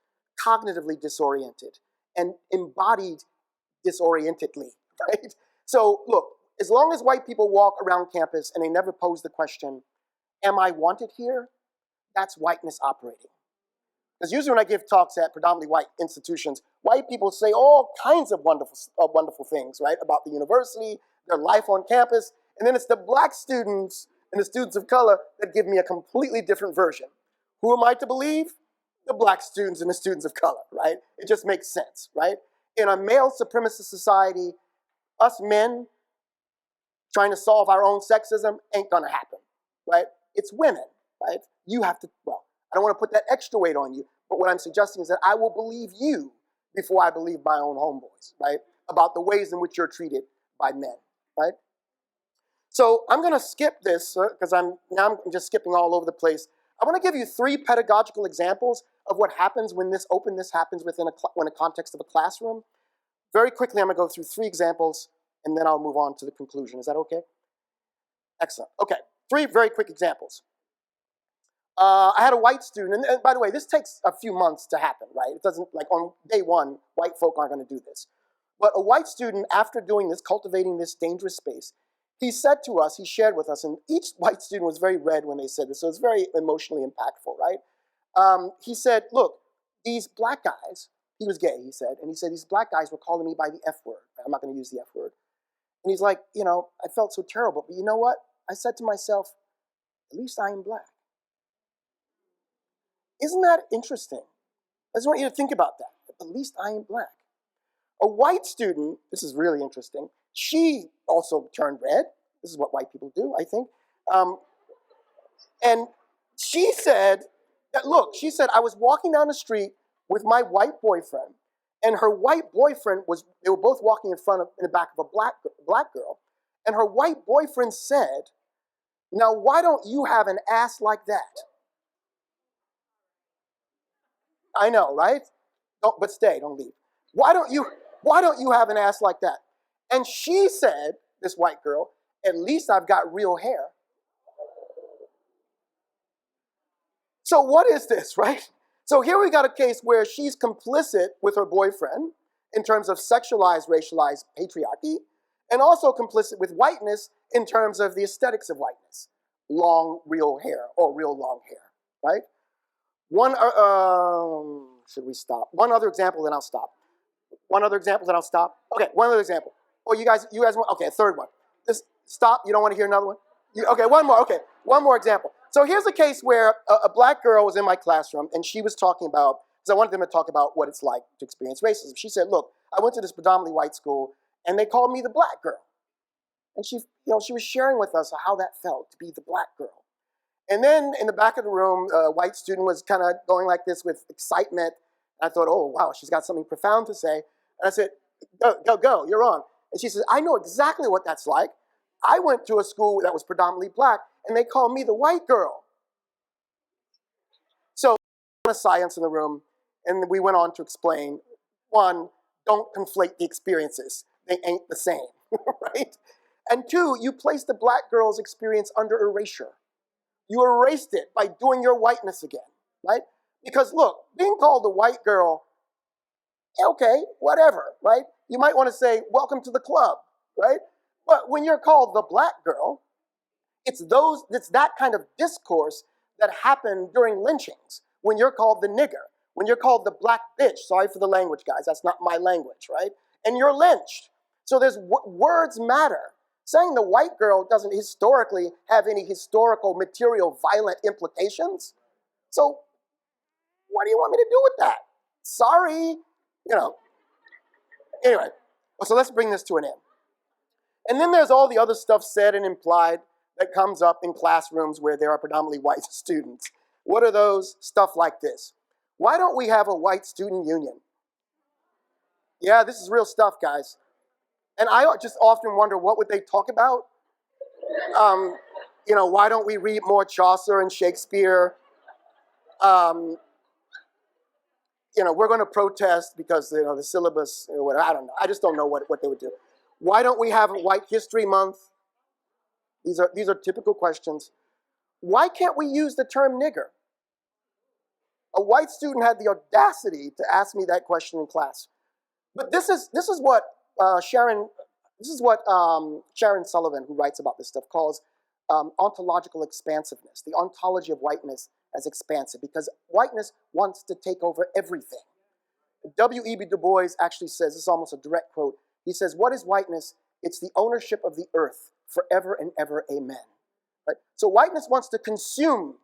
cognitively disoriented, and embodied disorientedly, right? So look, as long as white people walk around campus and they never pose the question, am I wanted here? That's whiteness operating. Because usually when I give talks at predominantly white institutions, white people say all kinds of wonderful things, right, about the university, their life on campus, and then it's the black students and the students of color that give me a completely different version. Who am I to believe? The black students and the students of color, right? It just makes sense, right? In a male supremacist society, us men trying to solve our own sexism ain't gonna happen, right? It's women, right? You have to, well, I don't want to put that extra weight on you, but what I'm suggesting is that I will believe you before I believe my own homeboys, right? About the ways in which you're treated by men, right? So I'm going to skip this because I'm just skipping all over the place. I want to give you 3 pedagogical examples of what happens when this openness happens within a context of a classroom. Very quickly, I'm going to go through 3 examples, and then I'll move on to the conclusion. Is that okay? Excellent. Okay, 3 very quick examples. I had a white student, and by the way, this takes a few months to happen, right? It doesn't, like on day 1, white folk aren't going to do this. But a white student, after doing this, cultivating this dangerous space, he said to us, he shared with us, and each white student was very red when they said this, so it's very emotionally impactful, right? He said, look, these black guys, he was gay, he said, and he said, these black guys were calling me by the F word. I'm not going to use the F word. And he's like, you know, I felt so terrible, but you know what? I said to myself, at least I am black. Isn't that interesting? I just want you to think about that. At least I am black. A white student, this is really interesting, she also turned red. This is what white people do, I think. And she said, Look, she said, I was walking down the street with my white boyfriend, and her white boyfriend they were both walking in the back of a black girl, and her white boyfriend said, now why don't you have an ass like that? I know, right? But stay, don't leave. Why don't you have an ass like that? And she said, this white girl, at least I've got real hair. So what is this, right? So here we got a case where she's complicit with her boyfriend in terms of sexualized, racialized patriarchy, and also complicit with whiteness in terms of the aesthetics of whiteness. Long, real hair, or real long hair, right? Should we stop? One other example, then I'll stop. One other example, then I'll stop. Okay, one other example. Oh, you guys want, okay, a third one. Just stop, you don't want to hear another one? Okay, one more example. So here's a case where a black girl was in my classroom, and she was talking about, because I wanted them to talk about what it's like to experience racism. She said, look, I went to this predominantly white school, and they called me the black girl. And she was sharing with us how that felt to be the black girl. And then in the back of the room, a white student was kind of going like this with excitement. I thought, oh, wow, she's got something profound to say. And I said, go, you're on. And she said, I know exactly what that's like. I went to a school that was predominantly black, and they called me the white girl. So, a science in the room, and we went on to explain, one, don't conflate the experiences. They ain't the same, right? And two, you place the black girl's experience under erasure. You erased it by doing your whiteness again, right? Because look, being called the white girl, okay, whatever, right? You might want to say, welcome to the club, right? But when you're called the black girl, it's that kind of discourse that happened during lynchings. When you're called the nigger, when you're called the black bitch, sorry for the language, guys, that's not my language, right? And you're lynched. So words matter. Saying the white girl doesn't historically have any historical, material, violent implications. So what do you want me to do with that? Sorry, Anyway, so let's bring this to an end. And then there's all the other stuff said and implied that comes up in classrooms where there are predominantly white students. What are those? Stuff like this. Why don't we have a white student union? Yeah, this is real stuff, guys. And I just often wonder, what would they talk about? Why don't we read more Chaucer and Shakespeare? We're going to protest because, the syllabus, or whatever. I don't know. I just don't know what they would do. Why don't we have a White History Month? These are typical questions. Why can't we use the term nigger? A white student had the audacity to ask me that question in class. But this is what Sharon Sullivan, who writes about this stuff, calls ontological expansiveness, the ontology of whiteness as expansive, because whiteness wants to take over everything. W.E.B. Du Bois actually says, this is almost a direct quote, he says, what is whiteness? It's the ownership of the earth forever and ever, amen. Right? So whiteness wants to consume.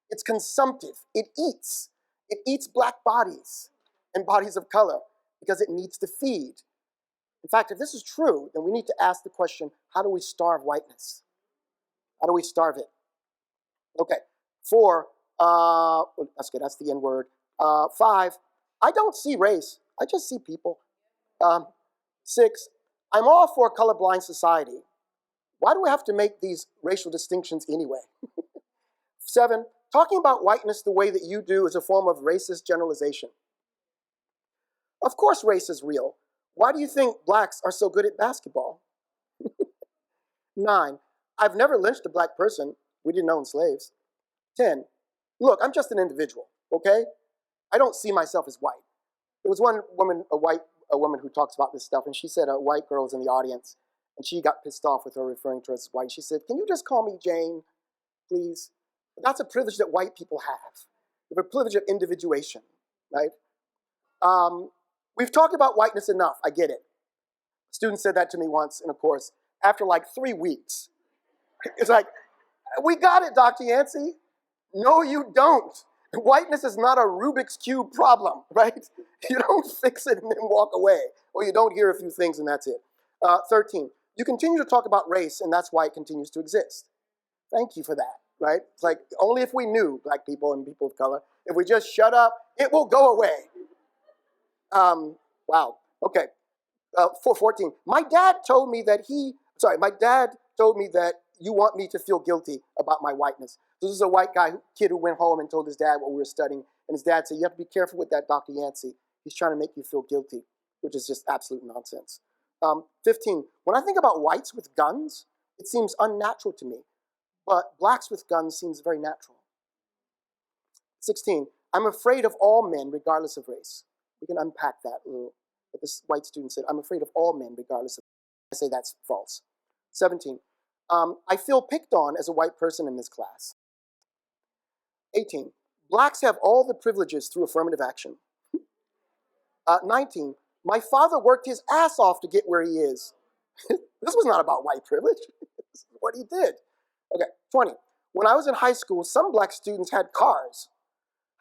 It's consumptive. It eats. It eats black bodies and bodies of color because it needs to feed. In fact, if this is true, then we need to ask the question, how do we starve whiteness? How do we starve it? Okay, 4, that's good, that's the N word. 5, I don't see race, I just see people. 6, I'm all for a colorblind society. Why do we have to make these racial distinctions anyway? 7, talking about whiteness the way that you do is a form of racist generalization. Of course race is real. Why do you think blacks are so good at basketball? 9, I've never lynched a black person. We didn't own slaves. 10, look, I'm just an individual, okay? I don't see myself as white. There was one woman, a woman who talks about this stuff, and she said a white girl was in the audience, and she got pissed off with her referring to her as white. She said, can you just call me Jane, please? That's a privilege that white people have. The privilege of individuation, right? We've talked about whiteness enough, I get it. A student said that to me once in a course, after like 3 weeks. It's like, we got it, Dr. Yancy. No, you don't. Whiteness is not a Rubik's Cube problem, right? You don't fix it and then walk away, or you don't hear a few things and that's it. 13, you continue to talk about race, and that's why it continues to exist. Thank you for that, right? It's like, only if we knew, black people and people of color, If we just shut up, it will go away. Wow. Okay. 414. My dad told me that you want me to feel guilty about my whiteness. This is a white kid who went home and told his dad what we were studying. And his dad said, you have to be careful with that Dr. Yancy. He's trying to make you feel guilty, which is just absolute nonsense. 15. When I think about whites with guns, it seems unnatural to me. But blacks with guns seems very natural. 16. I'm afraid of all men regardless of race. We can unpack that a little. But this white student said, I'm afraid of all men regardless of race. I say that's false. 17. I feel picked on as a white person in this class. 18. Blacks have all the privileges through affirmative action. 19. My father worked his ass off to get where he is. This was not about white privilege. This is what he did. Okay, 20. When I was in high school, some black students had cars.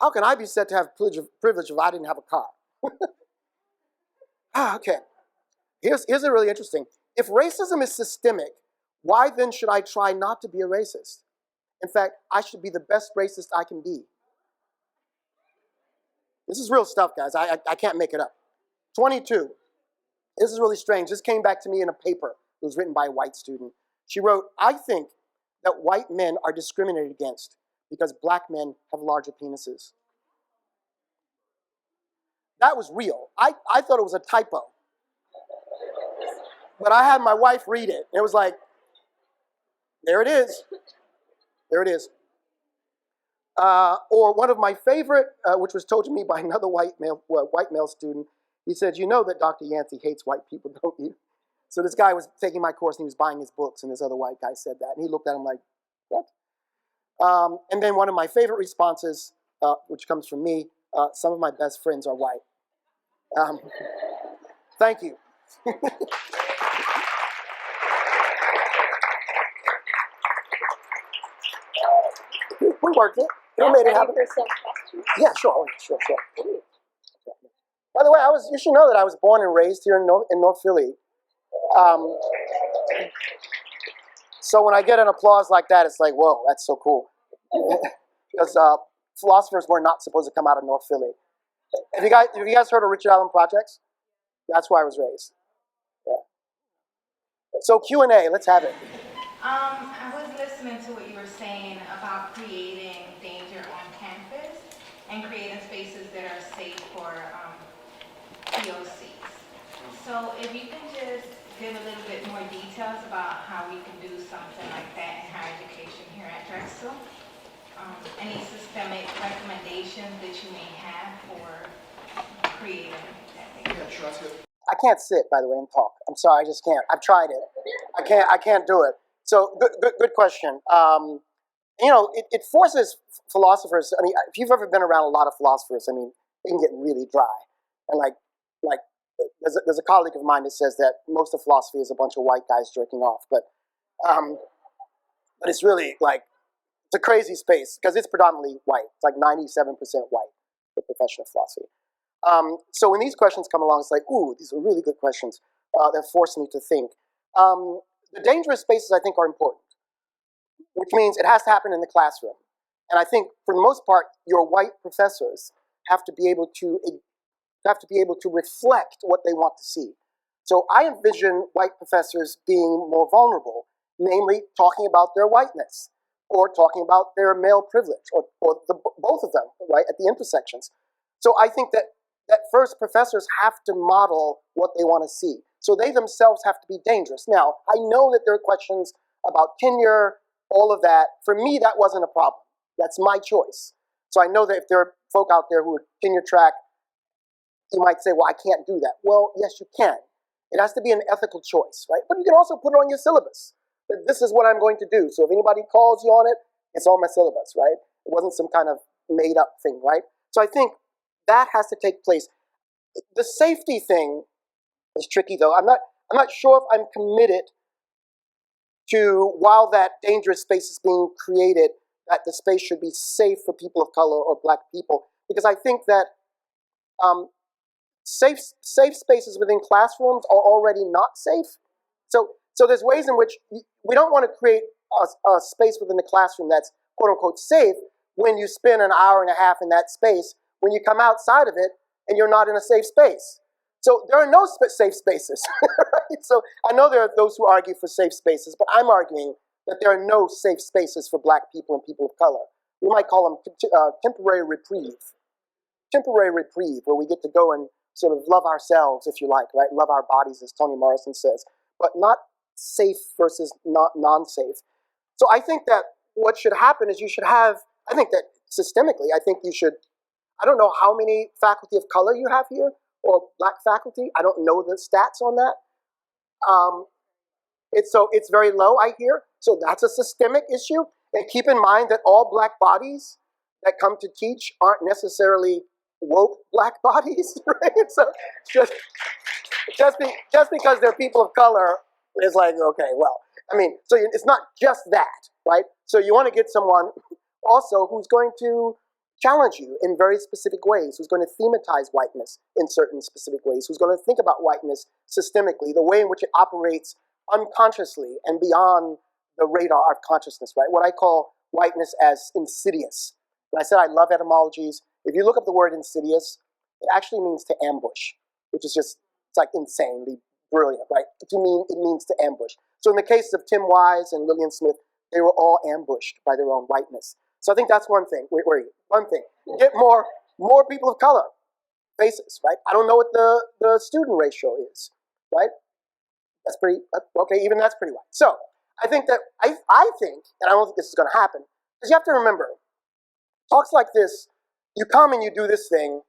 How can I be said to have privilege if I didn't have a car? Okay. Here's a really interesting. If racism is systemic, why then should I try not to be a racist? In fact, I should be the best racist I can be. This is real stuff, guys. I can't make it up. 22. This is really strange. This came back to me in a paper. It was written by a white student. She wrote, I think that white men are discriminated against because black men have larger penises. That was real. I thought it was a typo. But I had my wife read it. It was like, there it is. There it is. Or one of my favorite, which was told to me by another white male student, he said, you know that Dr. Yancy hates white people, don't you? So this guy was taking my course and he was buying his books, and this other white guy said that. And he looked at him like, what? And then one of my favorite responses, which comes from me, some of my best friends are white. Thank you. We worked it. We made it happen. Yeah, sure. By the way, you should know that I was born and raised here in North Philly. So when I get an applause like that, it's like, whoa, that's so cool. Because philosophers were not supposed to come out of North Philly. Have you guys heard of Richard Allen Projects? That's where I was raised. Yeah. So Q&A, let's have it. I was listening to what you were saying about creating danger on campus and creating spaces that are safe for POCs. So if you can just give a little bit more details about how we can do something like that in higher education here at Drexel. Any systemic recommendations that you may have for creating that? Yeah, sure, that's good. I can't sit, by the way, and talk. I'm sorry, I just can't. I've tried it. I can't do it. So good question. It forces philosophers. I mean, if you've ever been around a lot of philosophers, I mean, they can get really dry. And like there's a colleague of mine that says that most of philosophy is a bunch of white guys jerking off. But it's really like, it's a crazy space because it's predominantly white. It's like 97% white, the profession of philosophy. So when these questions come along, it's like, ooh, these are really good questions that force me to think. The dangerous spaces, I think, are important, which means it has to happen in the classroom. And I think, for the most part, your white professors have to be able to reflect what they want to see. So I envision white professors being more vulnerable, namely talking about their whiteness, or talking about their male privilege, or both of them, right, at the intersections. So I think that first professors have to model what they want to see. So they themselves have to be dangerous. Now, I know that there are questions about tenure, all of that. For me, that wasn't a problem. That's my choice. So I know that if there are folk out there who are tenure track, you might say, well, I can't do that. Well, yes, you can. It has to be an ethical choice, right? But you can also put it on your syllabus. That this is what I'm going to do. So if anybody calls you on it, it's on my syllabus, right? It wasn't some kind of made up thing, right? So I think that has to take place. The safety thing is tricky, though. I'm not sure if I'm committed to, while that dangerous space is being created, that the space should be safe for people of color or black people. Because I think that safe spaces within classrooms are already not safe. So there's ways in which we don't want to create a space within the classroom that's quote unquote safe, when you spend an hour and a half in that space, when you come outside of it and you're not in a safe space. So there are no safe spaces. Right? So I know there are those who argue for safe spaces, but I'm arguing that there are no safe spaces for black people and people of color. We might call them temporary reprieve. Temporary reprieve, where we get to go and sort of love ourselves, if you like, right? Love our bodies, as Toni Morrison says, but not safe versus not non-safe. So I think that what should happen is you should have, I think that systemically, I think you should, I don't know how many faculty of color you have here, or black faculty. I don't know the stats on that. It's very low, I hear. So that's a systemic issue. And keep in mind that all black bodies that come to teach aren't necessarily woke black bodies, right? So just because they're people of color is like, okay, well, I mean, so it's not just that, right? So you want to get someone also who's going to challenge you in very specific ways, who's going to thematize whiteness in certain specific ways, who's going to think about whiteness systemically, the way in which it operates unconsciously and beyond the radar of consciousness, right? What I call whiteness as insidious. When I said I love etymologies, if you look up the word insidious, it actually means to ambush, which is just, it's like insanely brilliant, right? It means to ambush. So in the case of Tim Wise and Lillian Smith, they were all ambushed by their own whiteness. So I think that's one thing. One thing. Get more people of color faces, right? I don't know what the student ratio is, right? That's pretty, okay, even that's pretty wide. So I think that, I think, and I don't think this is going to happen, because you have to remember, talks like this, you come and you do this thing,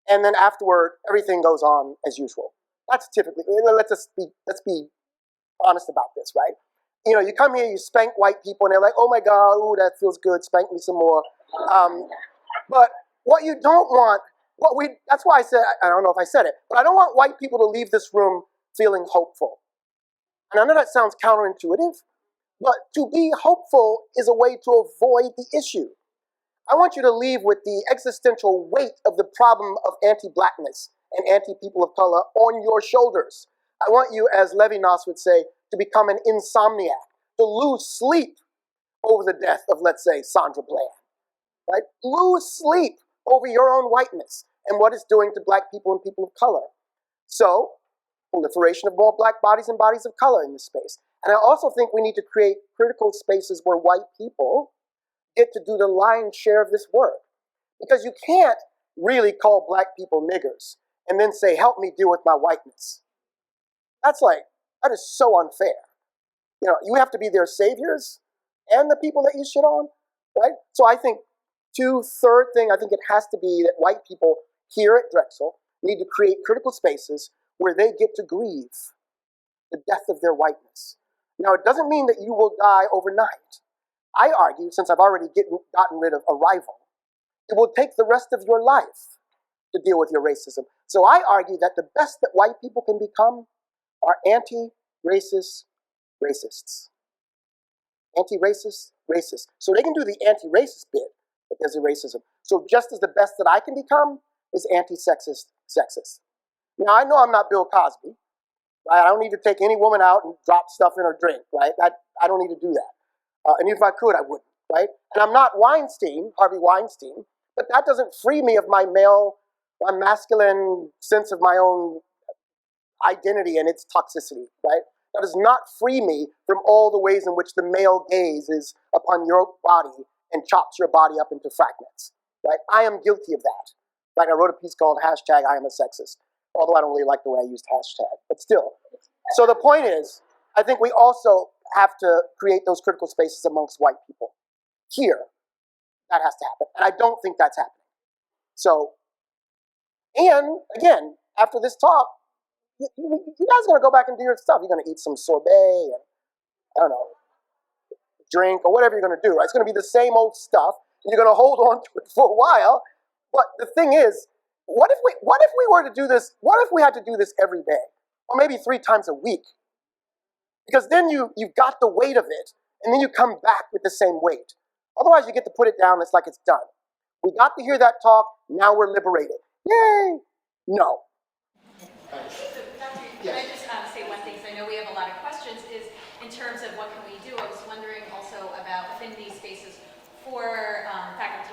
and then afterward, everything goes on as usual. That's typically, let's be honest about this, right? You know, you come here, you spank white people, and they're like, oh my God, ooh, that feels good, spank me some more. But what you don't want, that's why I said, I don't know if I said it, but I don't want white people to leave this room feeling hopeful. And I know that sounds counterintuitive, but to be hopeful is a way to avoid the issue. I want you to leave with the existential weight of the problem of anti-blackness and anti-people of color on your shoulders. I want you, as Levinas would say, to become an insomniac, to lose sleep over the death of, let's say, Sandra Bland, right? Lose sleep over your own whiteness and what it's doing to black people and people of color. So, proliferation of more black bodies and bodies of color in this space. And I also think we need to create critical spaces where white people get to do the lion's share of this work. Because you can't really call black people niggers and then say, help me deal with my whiteness. That is so unfair. You know, you have to be their saviors and the people that you shit on, right? So I think third thing, I think it has to be that white people here at Drexel need to create critical spaces where they get to grieve the death of their whiteness. Now, it doesn't mean that you will die overnight. I argue, since I've already gotten rid of arrival, it will take the rest of your life to deal with your racism. So I argue that the best that white people can become are anti-racist racists. Anti-racist racists. So they can do the anti-racist bit, but there's a racism. So just as the best that I can become is anti-sexist sexist. Now, I know I'm not Bill Cosby, right? I don't need to take any woman out and drop stuff in her drink, right? I don't need to do that. And if I could, I wouldn't, right? And I'm not Harvey Weinstein, but that doesn't free me of my masculine sense of my own identity and its toxicity, right? That does not free me from all the ways in which the male gaze is upon your body and chops your body up into fragments, right? I am guilty of that. Like I wrote a piece called hashtag I am a sexist, although I don't really like the way I used hashtag, but still. So the point is, I think we also have to create those critical spaces amongst white people. Here, that has to happen. And I don't think that's happening. So, and again, after this talk, you guys are going to go back and do your stuff. You're going to eat some sorbet and, I don't know, drink or whatever you're going to do, right? It's going to be the same old stuff. And you're going to hold on to it for a while. But the thing is, what if we were to do this, what if we had to do this every day? Or maybe 3 times a week? Because then you've got the weight of it, and then you come back with the same weight. Otherwise, you get to put it down, it's like it's done. We got to hear that talk, now we're liberated. Yay! No. Can I just say one thing, because I know we have a lot of questions, is in terms of what can we do, I was wondering also about affinity spaces for faculty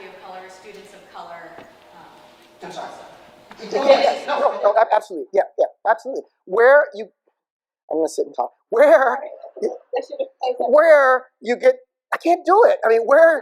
students of color. I'm sorry. No, absolutely. Yeah, absolutely. I'm going to sit and talk. Where you get, I can't do it. I mean, where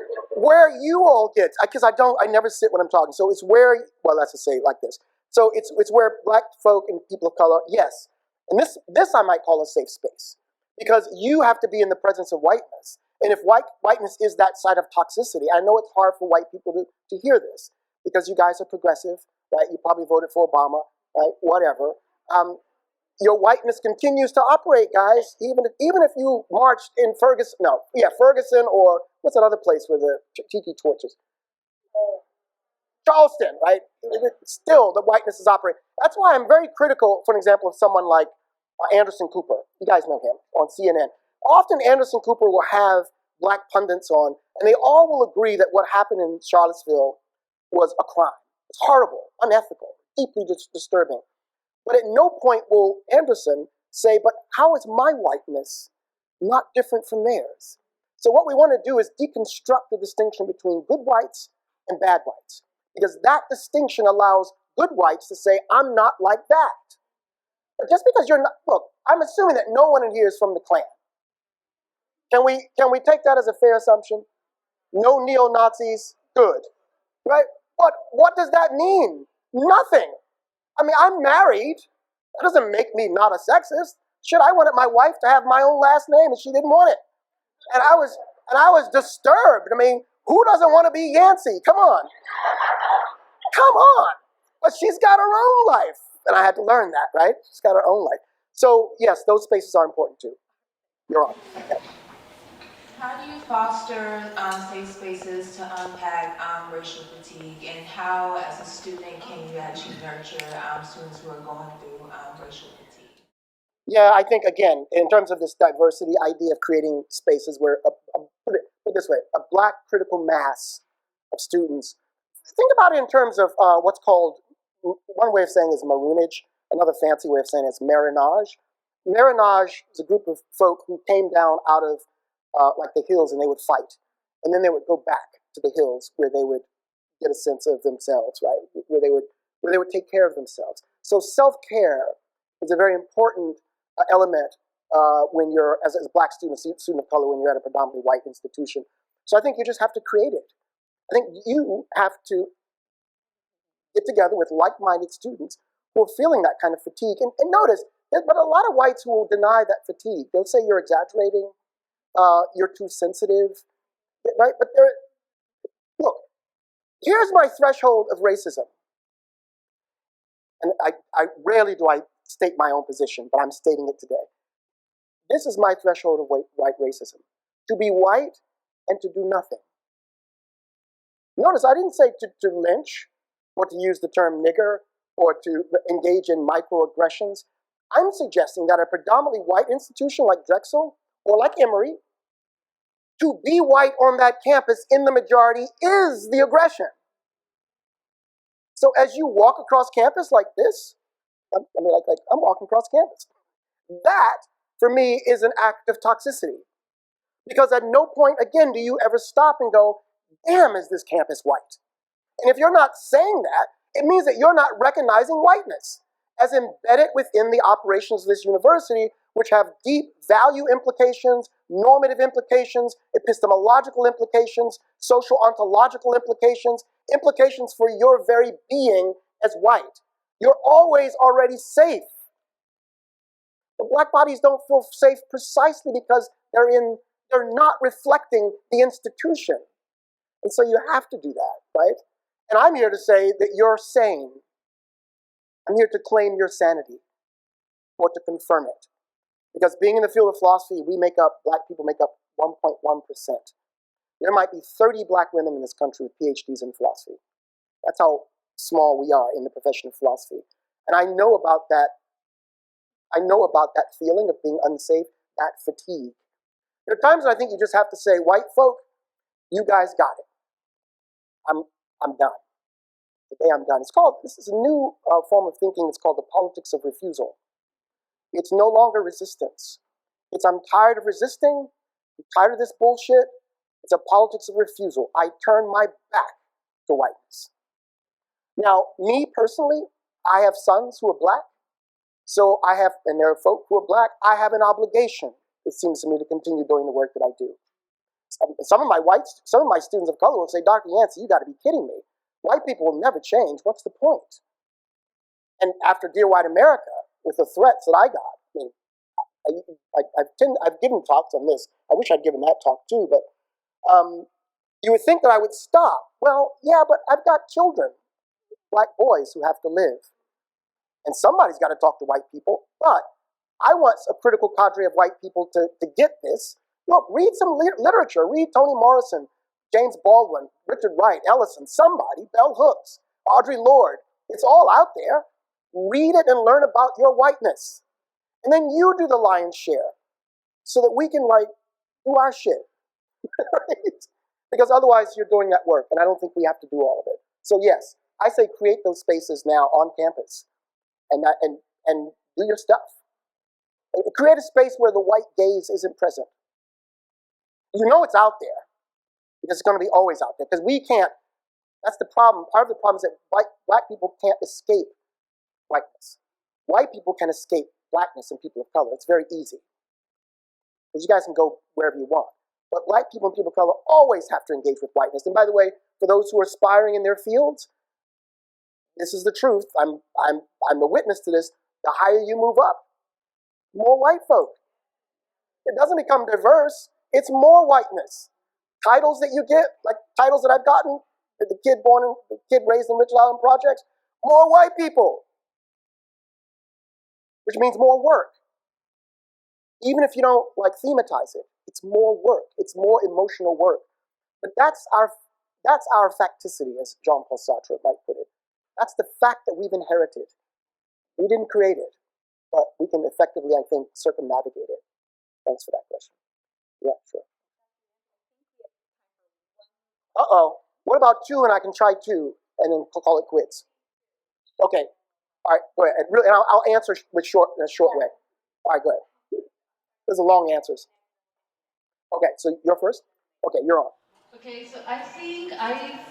you all get, because I never sit when I'm talking. So it's where, well, let's just say it like this. So it's where black folk and people of color, yes. And this I might call a safe space, because you have to be in the presence of whiteness. And if whiteness is that side of toxicity, I know it's hard for white people to hear this, because you guys are progressive, right? You probably voted for Obama, right? Whatever. Your whiteness continues to operate, guys. Even if you marched in Ferguson, or what's that other place where the tiki torches? Charleston, right? Still, the whiteness is operating. That's why I'm very critical, for example, of someone like Anderson Cooper. You guys know him on CNN. Often Anderson Cooper will have black pundits on, and they all will agree that what happened in Charlottesville was a crime. It's horrible, unethical, deeply disturbing. But at no point will Anderson say, but how is my whiteness not different from theirs? So what we want to do is deconstruct the distinction between good whites and bad whites, because that distinction allows good whites to say, I'm not like that. But just because you're not, look, I'm assuming that no one in here is from the Klan. Can we take that as a fair assumption? No neo-Nazis, good, right? What does that mean? Nothing. I mean, I'm married. That doesn't make me not a sexist. Shit, I wanted my wife to have my own last name, and she didn't want it. And I was disturbed. I mean, who doesn't want to be Yancy? Come on. Come on. But she's got her own life. And I had to learn that, right? She's got her own life. So, yes, those spaces are important too. You're on. Okay. How do you foster safe spaces to unpack racial fatigue, and how, as a student, can you actually nurture students who are going through racial fatigue? Yeah, I think, again, in terms of this diversity idea of creating spaces where, put it this way, a black critical mass of students. Think about it in terms of what's called, one way of saying is maroonage, another fancy way of saying is marinage. Marinage is a group of folk who came down out of like the hills, and they would fight. And then they would go back to the hills where they would get a sense of themselves, right? Where they would take care of themselves. So self-care is a very important element when you're, as a black student of color, when you're at a predominantly white institution. So I think you just have to create it. I think you have to get together with like-minded students who are feeling that kind of fatigue. And notice, but a lot of whites who will deny that fatigue. They'll say you're exaggerating. You're too sensitive, right? But look, here's my threshold of racism. And I rarely do I state my own position, but I'm stating it today. This is my threshold of white racism. To be white and to do nothing. Notice I didn't say to lynch, or to use the term nigger, or to engage in microaggressions. I'm suggesting that a predominantly white institution like Drexel or like Emory, to be white on that campus in the majority is the aggression. So as you walk across campus like this, I'm walking across campus. That, for me, is an act of toxicity. Because at no point, again, do you ever stop and go, damn, is this campus white? And if you're not saying that, it means that you're not recognizing whiteness as embedded within the operations of this university, which have deep value implications, normative implications, epistemological implications, social ontological implications, implications for your very being as white. You're always already safe. The black bodies don't feel safe precisely because they're not reflecting the institution. And so you have to do that, right? And I'm here to say that you're sane. I'm here to claim your sanity or to confirm it. Because being in the field of philosophy, black people make up 1.1%. There might be 30 black women in this country with PhDs in philosophy. That's how small we are in the profession of philosophy. And I know about that feeling of being unsafe, that fatigue. There are times when I think you just have to say, white folk, you guys got it. I'm done. Today I'm done. This is a new form of thinking. It's called the politics of refusal. It's no longer resistance. It's I'm tired of resisting. I'm tired of this bullshit. It's a politics of refusal. I turn my back to whiteness. Now, me personally, I have sons who are black, so I have, and there are folk who are black, I have an obligation, it seems to me, to continue doing the work that I do. Some of my students of color will say, Dr. Yancy, you got to be kidding me. White people will never change. What's the point? And after Dear White America, with the threats that I got, I mean, I've given talks on this. I wish I'd given that talk too, but you would think that I would stop. Well, yeah, but I've got children, black boys who have to live. And somebody's got to talk to white people. But I want a critical cadre of white people to get this. Look, read some literature. Read Toni Morrison, James Baldwin, Richard Wright, Ellison, somebody, Bell Hooks, Audre Lorde. It's all out there. Read it and learn about your whiteness. And then you do the lion's share so that we can, like, do our shit. Right? Because otherwise you're doing that work, and I don't think we have to do all of it. So yes, I say create those spaces now on campus and do your stuff. Create a space where the white gaze isn't present. You know it's out there because it's going to be always out there because we can't. That's the problem. Part of the problem is that black people can't escape whiteness. White people can escape blackness and people of color. It's very easy because you guys can go wherever you want. But black people and people of color always have to engage with whiteness. And by the way, for those who are aspiring in their fields, this is the truth. I'm a witness to this. The higher you move up, more white folk. It doesn't become diverse. It's more whiteness. Titles that you get, like titles that I've gotten, the kid raised in Richard Island projects, more white people, which means more work. Even if you don't like thematize it, it's more work. It's more emotional work. But that's our facticity, as Jean-Paul Sartre might put it. That's the fact that we've inherited. We didn't create it, but we can effectively, I think, circumnavigate it. Thanks for that question. Yeah, sure. Uh-oh. What about two, and I can try two, and then call it quits? Okay. All right, go ahead. And I'll answer in a short way. All right, go ahead. Those are long answers. Okay, so you're first? Okay, you're on. Okay, so I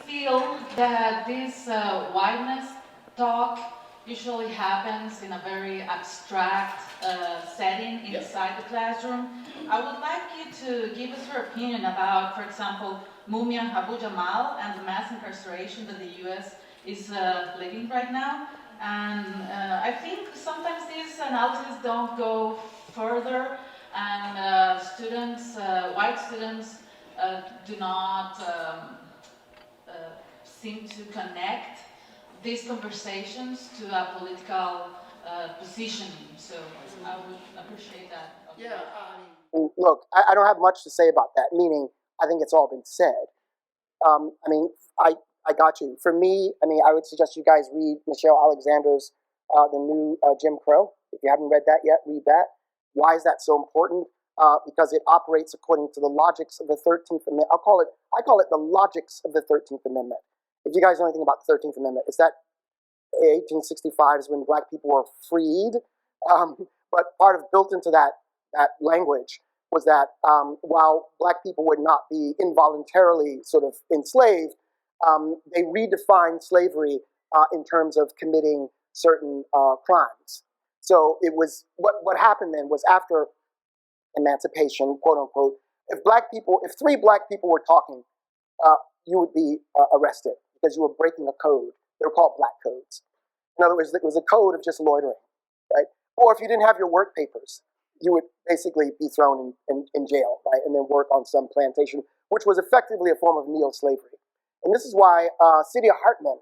feel that this whiteness talk usually happens in a very abstract setting inside the classroom. I would like you to give us your opinion about, for example, Mumia and Abu Jamal and the mass incarceration that the U.S. is living right now. And I think sometimes these analyses don't go further, and white students, do not seem to connect these conversations to a political positioning. So I would appreciate that. Yeah, look, I don't have much to say about that, meaning I think it's all been said. I got you. For me, I would suggest you guys read Michelle Alexander's The New Jim Crow. If you haven't read that yet, read that. Why is that so important? Because it operates according to the logics of the 13th Amendment. I call it the logics of the 13th Amendment. If you guys know anything about the 13th Amendment, it's that 1865 is when black people were freed. But part of built into that language was that while black people would not be involuntarily sort of enslaved, they redefined slavery in terms of committing certain crimes. So it was what happened then was after emancipation, quote unquote, if three black people were talking, you would be arrested because you were breaking a code. They were called black codes. In other words, it was a code of just loitering, right? Or if you didn't have your work papers, you would basically be thrown in jail, right? And then work on some plantation, which was effectively a form of neo-slavery. And this is why Saidiya Hartman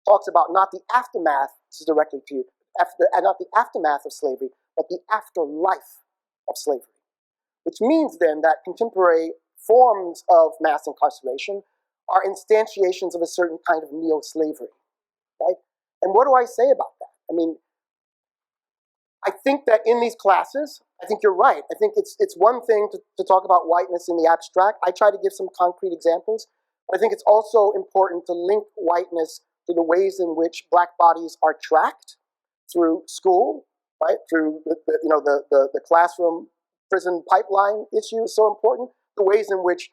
talks about not the aftermath, this is directly to you, not the aftermath of slavery, but the afterlife of slavery. Which means then that contemporary forms of mass incarceration are instantiations of a certain kind of neo-slavery, right? And what do I say about that? I think that in these classes, I think you're right. I think it's one thing to talk about whiteness in the abstract. I try to give some concrete examples, but I think it's also important to link whiteness to the ways in which black bodies are tracked through school, right? Through the classroom prison pipeline issue is so important. The ways in which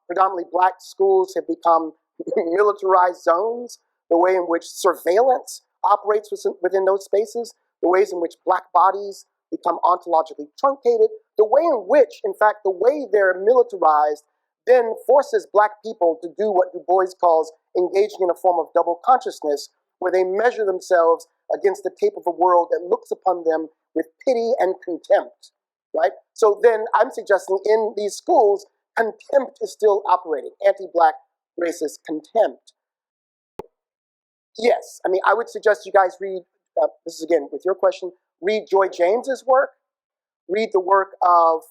predominantly black schools have become militarized zones, the way in which surveillance operates within those spaces, the ways in which black bodies become ontologically truncated, the way in which, in fact, the way they're militarized then forces black people to do what Du Bois calls engaging in a form of double consciousness, where they measure themselves against the tape of a world that looks upon them with pity and contempt, right? So then I'm suggesting in these schools, contempt is still operating, anti-black racist contempt. Yes, I mean, I would suggest you guys read, this is again with your question, read Joy James's work, read the work of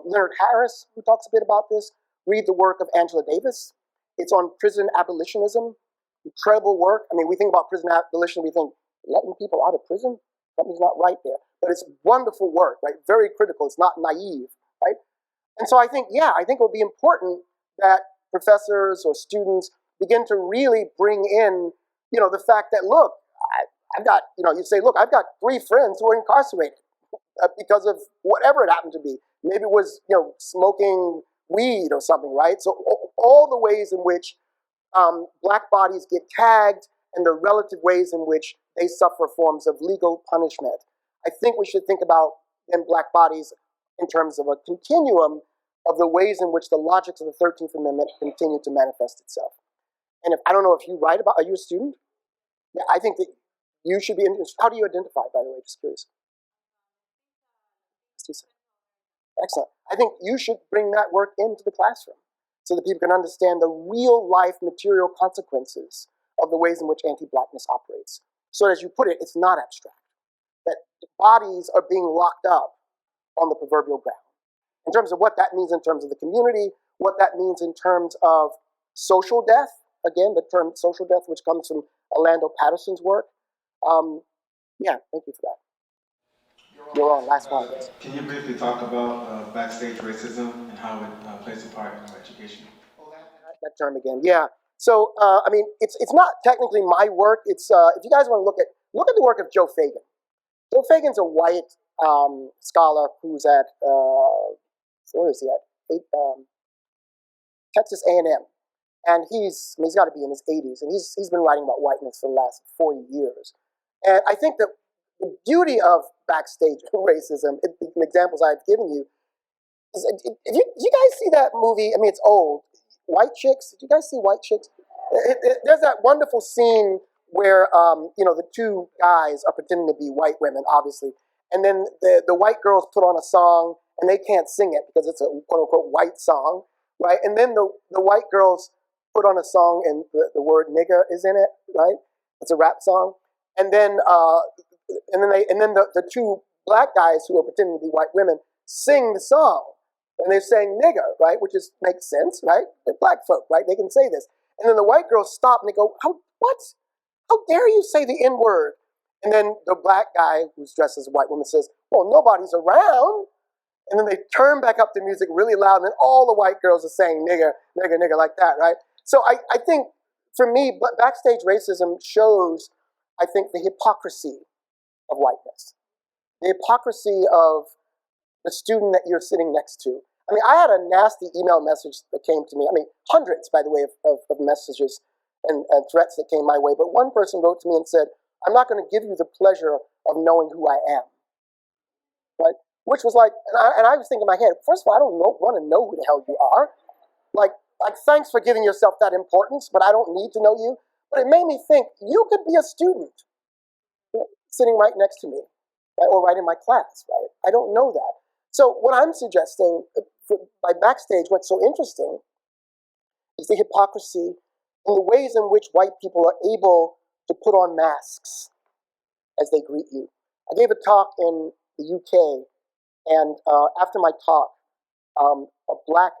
Leonard Harris, who talks a bit about this, read the work of Angela Davis. It's on prison abolitionism, incredible work. I mean, we think about prison abolition, we think, letting people out of prison? Something's not right there. But it's wonderful work, right? Very critical, it's not naive, right? And so I think, yeah, I think it would be important that professors or students begin to really bring in, you know, the fact that, look, I've got, you know, you say, look, I've got 3 friends who are incarcerated because of whatever it happened to be. Maybe it was, you know, smoking weed or something, right? So all the ways in which black bodies get tagged and the relative ways in which they suffer forms of legal punishment. I think we should think about then black bodies in terms of a continuum of the ways in which the logics of the 13th Amendment continue to manifest itself. And if I don't know if you write about, are you a student? Yeah, I think that you should be interested. How do you identify, by the way? Just curious. Excellent. I think you should bring that work into the classroom so that people can understand the real life material consequences of the ways in which anti-blackness operates. So as you put it, it's not abstract. That bodies are being locked up on the proverbial ground. In terms of what that means in terms of the community, what that means in terms of social death, again, the term social death, which comes from Orlando Patterson's work. Yeah, thank you for that. You're on, last one. Can you briefly talk about backstage racism and how it plays a part in our education? Oh, that term again, yeah. So, I mean, it's not technically my work. It's if you guys want to look at the work of Joe Fagan. Joe Fagan's a white scholar who's at where is he at? Texas A&M, and he's got to be in his 80s, and he's been writing about whiteness for the last 40 years. And I think that the beauty of backstage racism, the examples I've given you, is if you guys see that movie, I mean, it's old, White Chicks. Did you guys see White Chicks? There's that wonderful scene where, you know, the 2 guys are pretending to be white women, obviously. And then the white girls put on a song, and they can't sing it because it's a quote-unquote white song, right? And then the white girls put on a song, and the word nigger is in it, right? It's a rap song. And then the 2 black guys who are pretending to be white women sing the song. And they're saying nigger, right? Which makes sense, right? They're black folk, right? They can say this. And then the white girls stop and they go, what? How dare you say the N-word? And then the black guy who's dressed as a white woman says, well, nobody's around. And then they turn back up the music really loud, and then all the white girls are saying nigger, nigger, nigger like that, right? So I think, for me, backstage racism shows, I think, the hypocrisy of whiteness. The hypocrisy of the student that you're sitting next to. I mean, I had a nasty email message that came to me. I mean, hundreds, by the way, of messages and threats that came my way. But one person wrote to me and said, I'm not going to give you the pleasure of knowing who I am. Right? Which was like, and I was thinking in my head, first of all, I don't want to know who the hell you are. Like, thanks for giving yourself that importance, but I don't need to know you. But it made me think, you could be a student sitting right next to me, right, or right in my class, right? I don't know that. So what I'm suggesting, by backstage, what's so interesting is the hypocrisy and the ways in which white people are able to put on masks as they greet you. I gave a talk in the UK, and after my talk, a black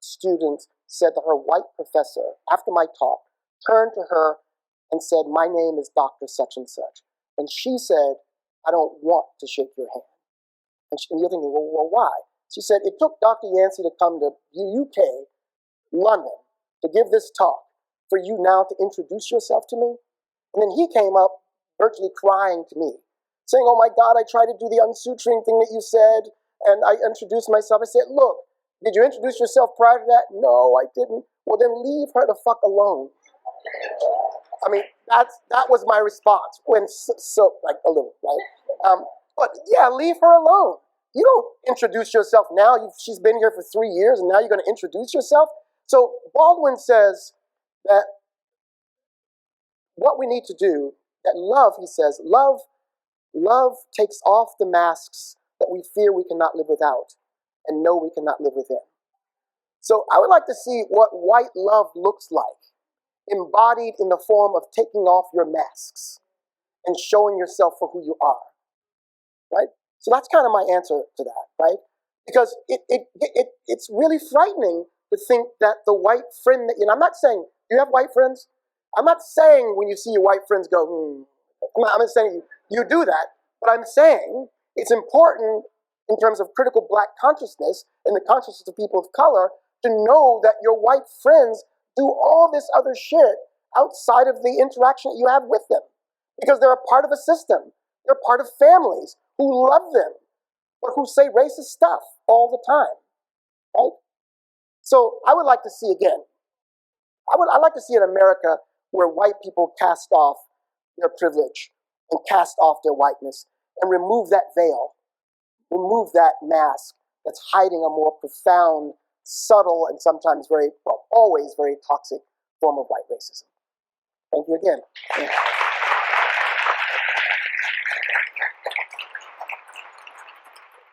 student said to her white professor, after my talk, turned to her and said, my name is Dr. Such and Such. And she said, I don't want to shake your hand. And you're thinking, well, why? She said, it took Dr. Yancy to come to UK, London, to give this talk for you now to introduce yourself to me. And then he came up virtually crying to me, saying, oh my God, I tried to do the unsuturing thing that you said, and I introduced myself. I said, look, did you introduce yourself prior to that? No, I didn't. Well, then leave her the fuck alone. I mean, that was my response when so like a little, right? But yeah, leave her alone. You don't introduce yourself now. She's been here for 3 years, and now you're going to introduce yourself. So Baldwin says that what we need to do, that love, he says, love takes off the masks that we fear we cannot live without and know we cannot live within. So I would like to see what white love looks like, embodied in the form of taking off your masks and showing yourself for who you are, right? So that's kind of my answer to that, right? Because it's really frightening to think that the white friend that, I'm not saying, do you have white friends? I'm not saying when you see your white friends go, I'm not saying you do that, but I'm saying it's important in terms of critical black consciousness and the consciousness of people of color to know that your white friends do all this other shit outside of the interaction that you have with them. Because they're a part of a system. They're part of families who love them, but who say racist stuff all the time, right? So I would like to see again, I'd like to see an America where white people cast off their privilege and cast off their whiteness and remove that veil, remove that mask that's hiding a more profound, subtle, and sometimes always very toxic form of white racism. Thank you again.